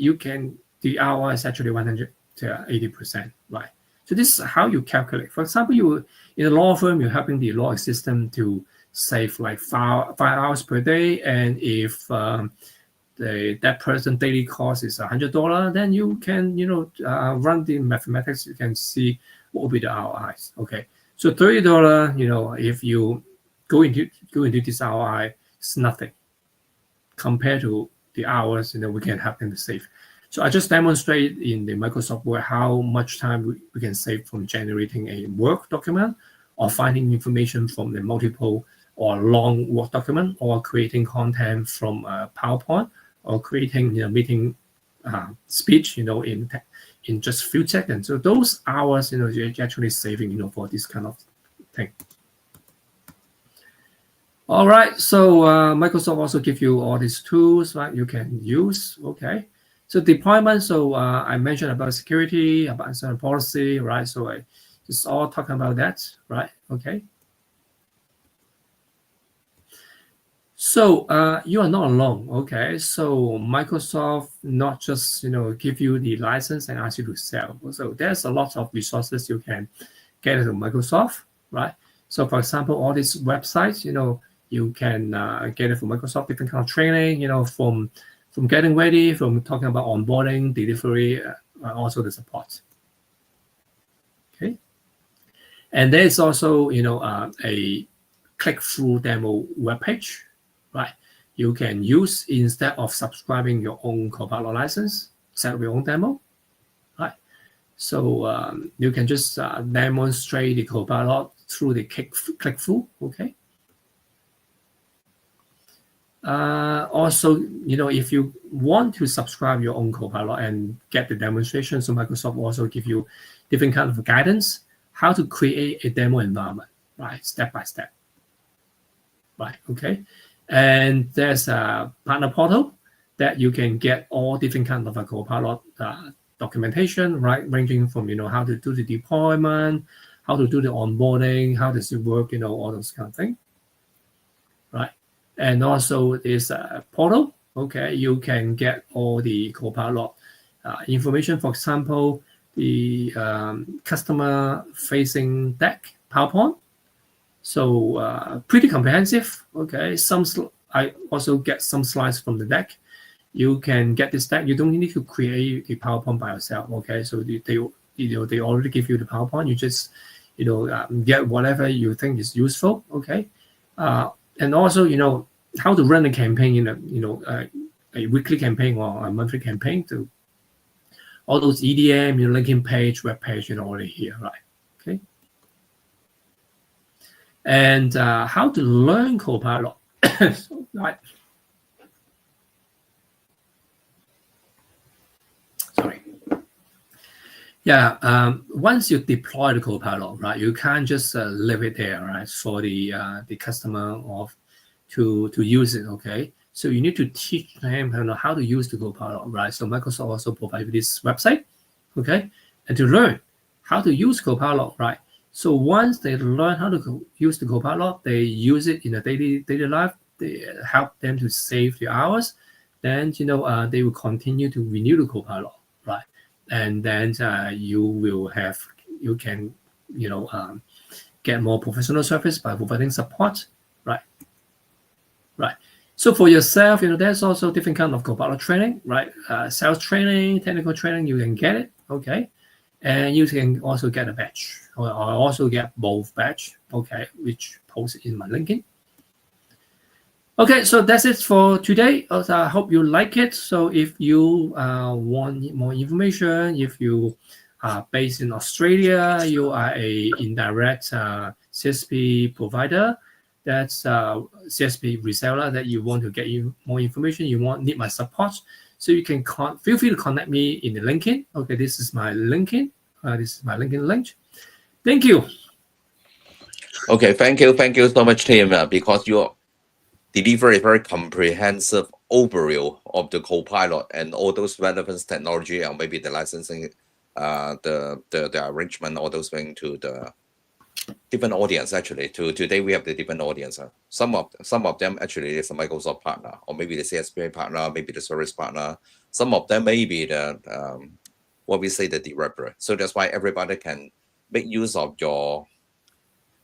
the hour is actually 100 to 80%, right? So this is how you calculate. For example, you in a law firm, you're helping the law assistant to save like 5 hours per day, and if that person daily cost is $100, then you can run the mathematics. You can see what will be the ROIs. Okay, so $30, if you go into this ROI, it's nothing compared to the hours we can help them to save. So I just demonstrate in the Microsoft Word how much time we can save from generating a work document or finding information from the multiple or long Word document or creating content from PowerPoint or creating meeting speech in just a few seconds. So those hours you're actually saving for this kind of thing. All right, so Microsoft also give you all these tools that you can use. Okay, So deployment, so I mentioned about security, about certain policy, right? So I just all talking about that, right? Okay. So you are not alone, okay? So Microsoft not just give you the license and ask you to sell. So there's a lot of resources you can get into Microsoft, right? So for example, all these websites, you can get it from Microsoft, different kind of training, from getting ready, from talking about onboarding, delivery, also the support. Okay, and there's also a click-through demo webpage, right? You can use instead of subscribing your own Copilot license, set up your own demo, right? So you can just demonstrate the Copilot through the click-through, okay? Also, if you want to subscribe your own Copilot and get the demonstration, so Microsoft also give you different kind of guidance how to create a demo environment, right? Step by step, right? Okay. And there's a partner portal that you can get all different kind of a Copilot documentation, right? Ranging from how to do the deployment, how to do the onboarding, how does it work, all those kind of things, right? And also this portal, okay, you can get all the Copilot information. For example, the customer facing deck PowerPoint. So pretty comprehensive. Okay, I also get some slides from the deck. You can get this deck. You don't need to create the PowerPoint by yourself. Okay, so they already give you the PowerPoint. You just get whatever you think is useful. Okay, and also how to run a campaign in a weekly campaign or a monthly campaign to all those EDM, linking page, web page, already here, right? Okay. And how to learn Copilot, right? Sorry. Yeah, once you deploy the Copilot, right, you can't just leave it there, right, for the customer to use it, okay? So you need to teach them how to use the Copilot, right? So Microsoft also provides this website, okay? And to learn how to use Copilot, right? So once they learn how to use the Copilot, they use it in a daily life. They help them to save the hours. Then they will continue to renew the Copilot, right? And then you can get more professional service by providing support, right? Right. So for yourself, there's also different kind of Copilot training, right? Sales training, technical training, you can get it, okay? And you can also get a badge, or also get both badge, okay, which posted in my LinkedIn. Okay, so that's it for today. I hope you like it. So if you want more information, if you are based in Australia, you are a indirect CSP provider, that's CSP reseller that you want to get you more information, you need my support, so you can feel free to connect me in the LinkedIn. Okay, this is my LinkedIn. This is my LinkedIn link. Thank you. Okay, thank you so much, Tim, because you deliver a very comprehensive overview of the Copilot and all those relevant technology, and maybe the licensing, the arrangement, all those things to the different audience. Actually, today we have the different audience. Some of them actually is a Microsoft partner, or maybe the CSP partner, maybe the service partner. Some of them may be the what we say the developer. So that's why everybody can make use of your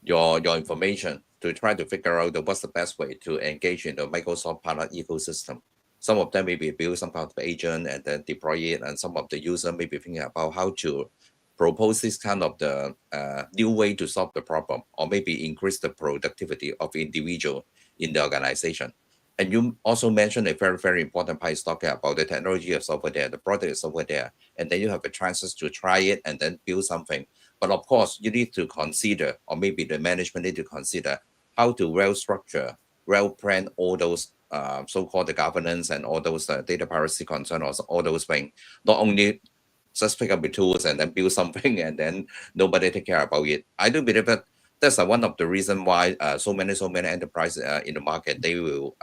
information to try to figure out what's the best way to engage in the Microsoft partner ecosystem. Some of them maybe build some kind of agent and then deploy it, and some of the user may be thinking about how to propose this kind of the new way to solve the problem, or maybe increase the productivity of individual in the organization. And you also mentioned a very, very important part is talking about the technology is over there, the product is over there, and then you have a chances to try it and then build something. But of course, you need to consider, or maybe the management need to consider how to well structure, well plan all those so-called the governance and all those data privacy concerns, all those things. Not only just pick up the tools and then build something and then nobody take care about it. I do believe that that's one of the reasons why so many enterprises in the market, they will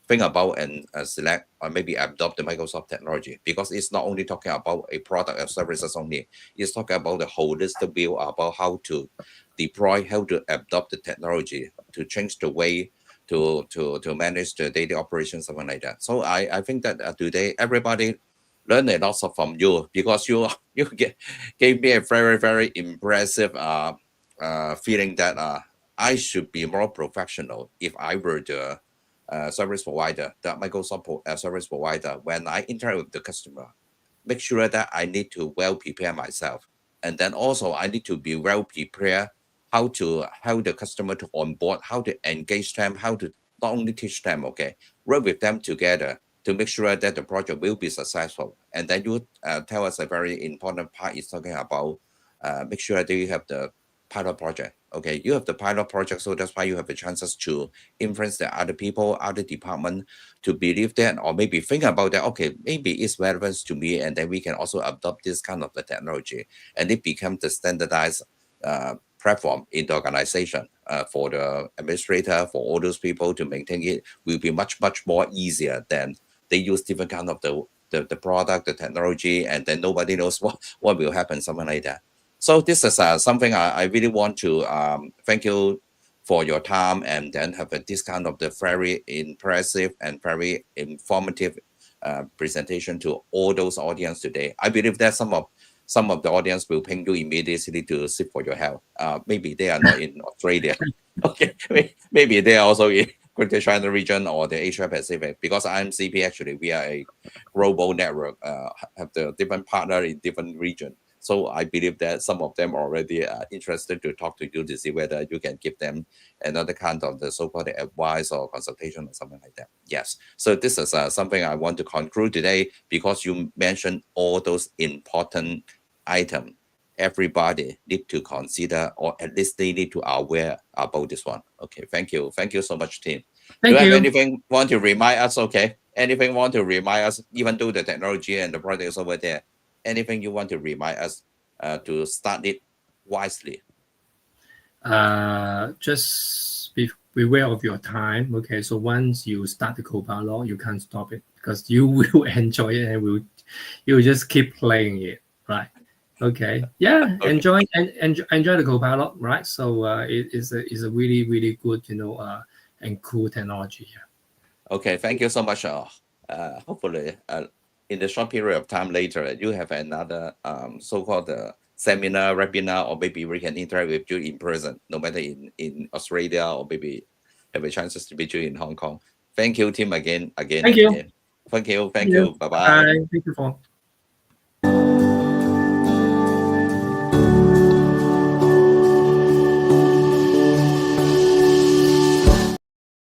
think about and select or maybe adopt the Microsoft technology, because it's not only talking about a product or services only. It's talking about the holistic view about how to deploy, how to adopt the technology to change the way to manage the daily operations, something like that. So I think that today everybody learn a lot from you, because you you gave me a very impressive feeling that I should be more professional if I were the service provider, the Microsoft service provider. When I interact with the customer, make sure that I need to well prepare myself, and then also I need to be well prepared how to help the customer to onboard, how to engage them, how to not only teach them, okay, work with them together to make sure that the project will be successful. And then you tell us a very important part is talking about make sure that you have the pilot project. Okay, you have the pilot project, so that's why you have the chances to influence the other people, other department to believe that, or maybe think about that. Okay, maybe it's relevant to me, and then we can also adopt this kind of the technology, and it becomes the standardized platform in the organization for the administrator, for all those people to maintain it will be much more easier than they use different kind of the product, the technology, and then nobody knows what will happen, something like that. So this is something I really want to thank you for your time, and then have this kind of the very impressive and very informative presentation to all those audience today. I believe that some of the audience will ping you immediately to seek for your help. Maybe they are not in Australia. Okay, maybe they are also in Greater China region or the Asia Pacific, because IMCP actually we are a global network, have the different partner in different region. So I believe that some of them already are interested to talk to you to see whether you can give them another kind of the so-called advice or consultation or something like that. Yes. So this is something I want to conclude today, because you mentioned all those important items. Everybody need to consider, or at least they need to aware about this one. Okay. Thank you so much, team. Do you Thank have you. anything want to remind us? Okay. Anything want to remind us, even though the technology and the product is over there? Anything you want to remind us to start it wisely? Just beware of your time. Okay, so once you start the Copilot, you can't stop it because you will enjoy it and you will just keep playing it, right? Okay, yeah, Okay. enjoy the Copilot, right? So it is a really good, and cool technology. Yeah. Okay. Thank you so much. Hopefully, in the short period of time later, you have another so-called seminar, webinar, or maybe we can interact with you in person, no matter in Australia, or maybe have a chances to meet you in Hong Kong. Thank you, Tim, again Thank and you. again. Thank you. Thank Thank you. you. Bye Bye. bye. Thank you for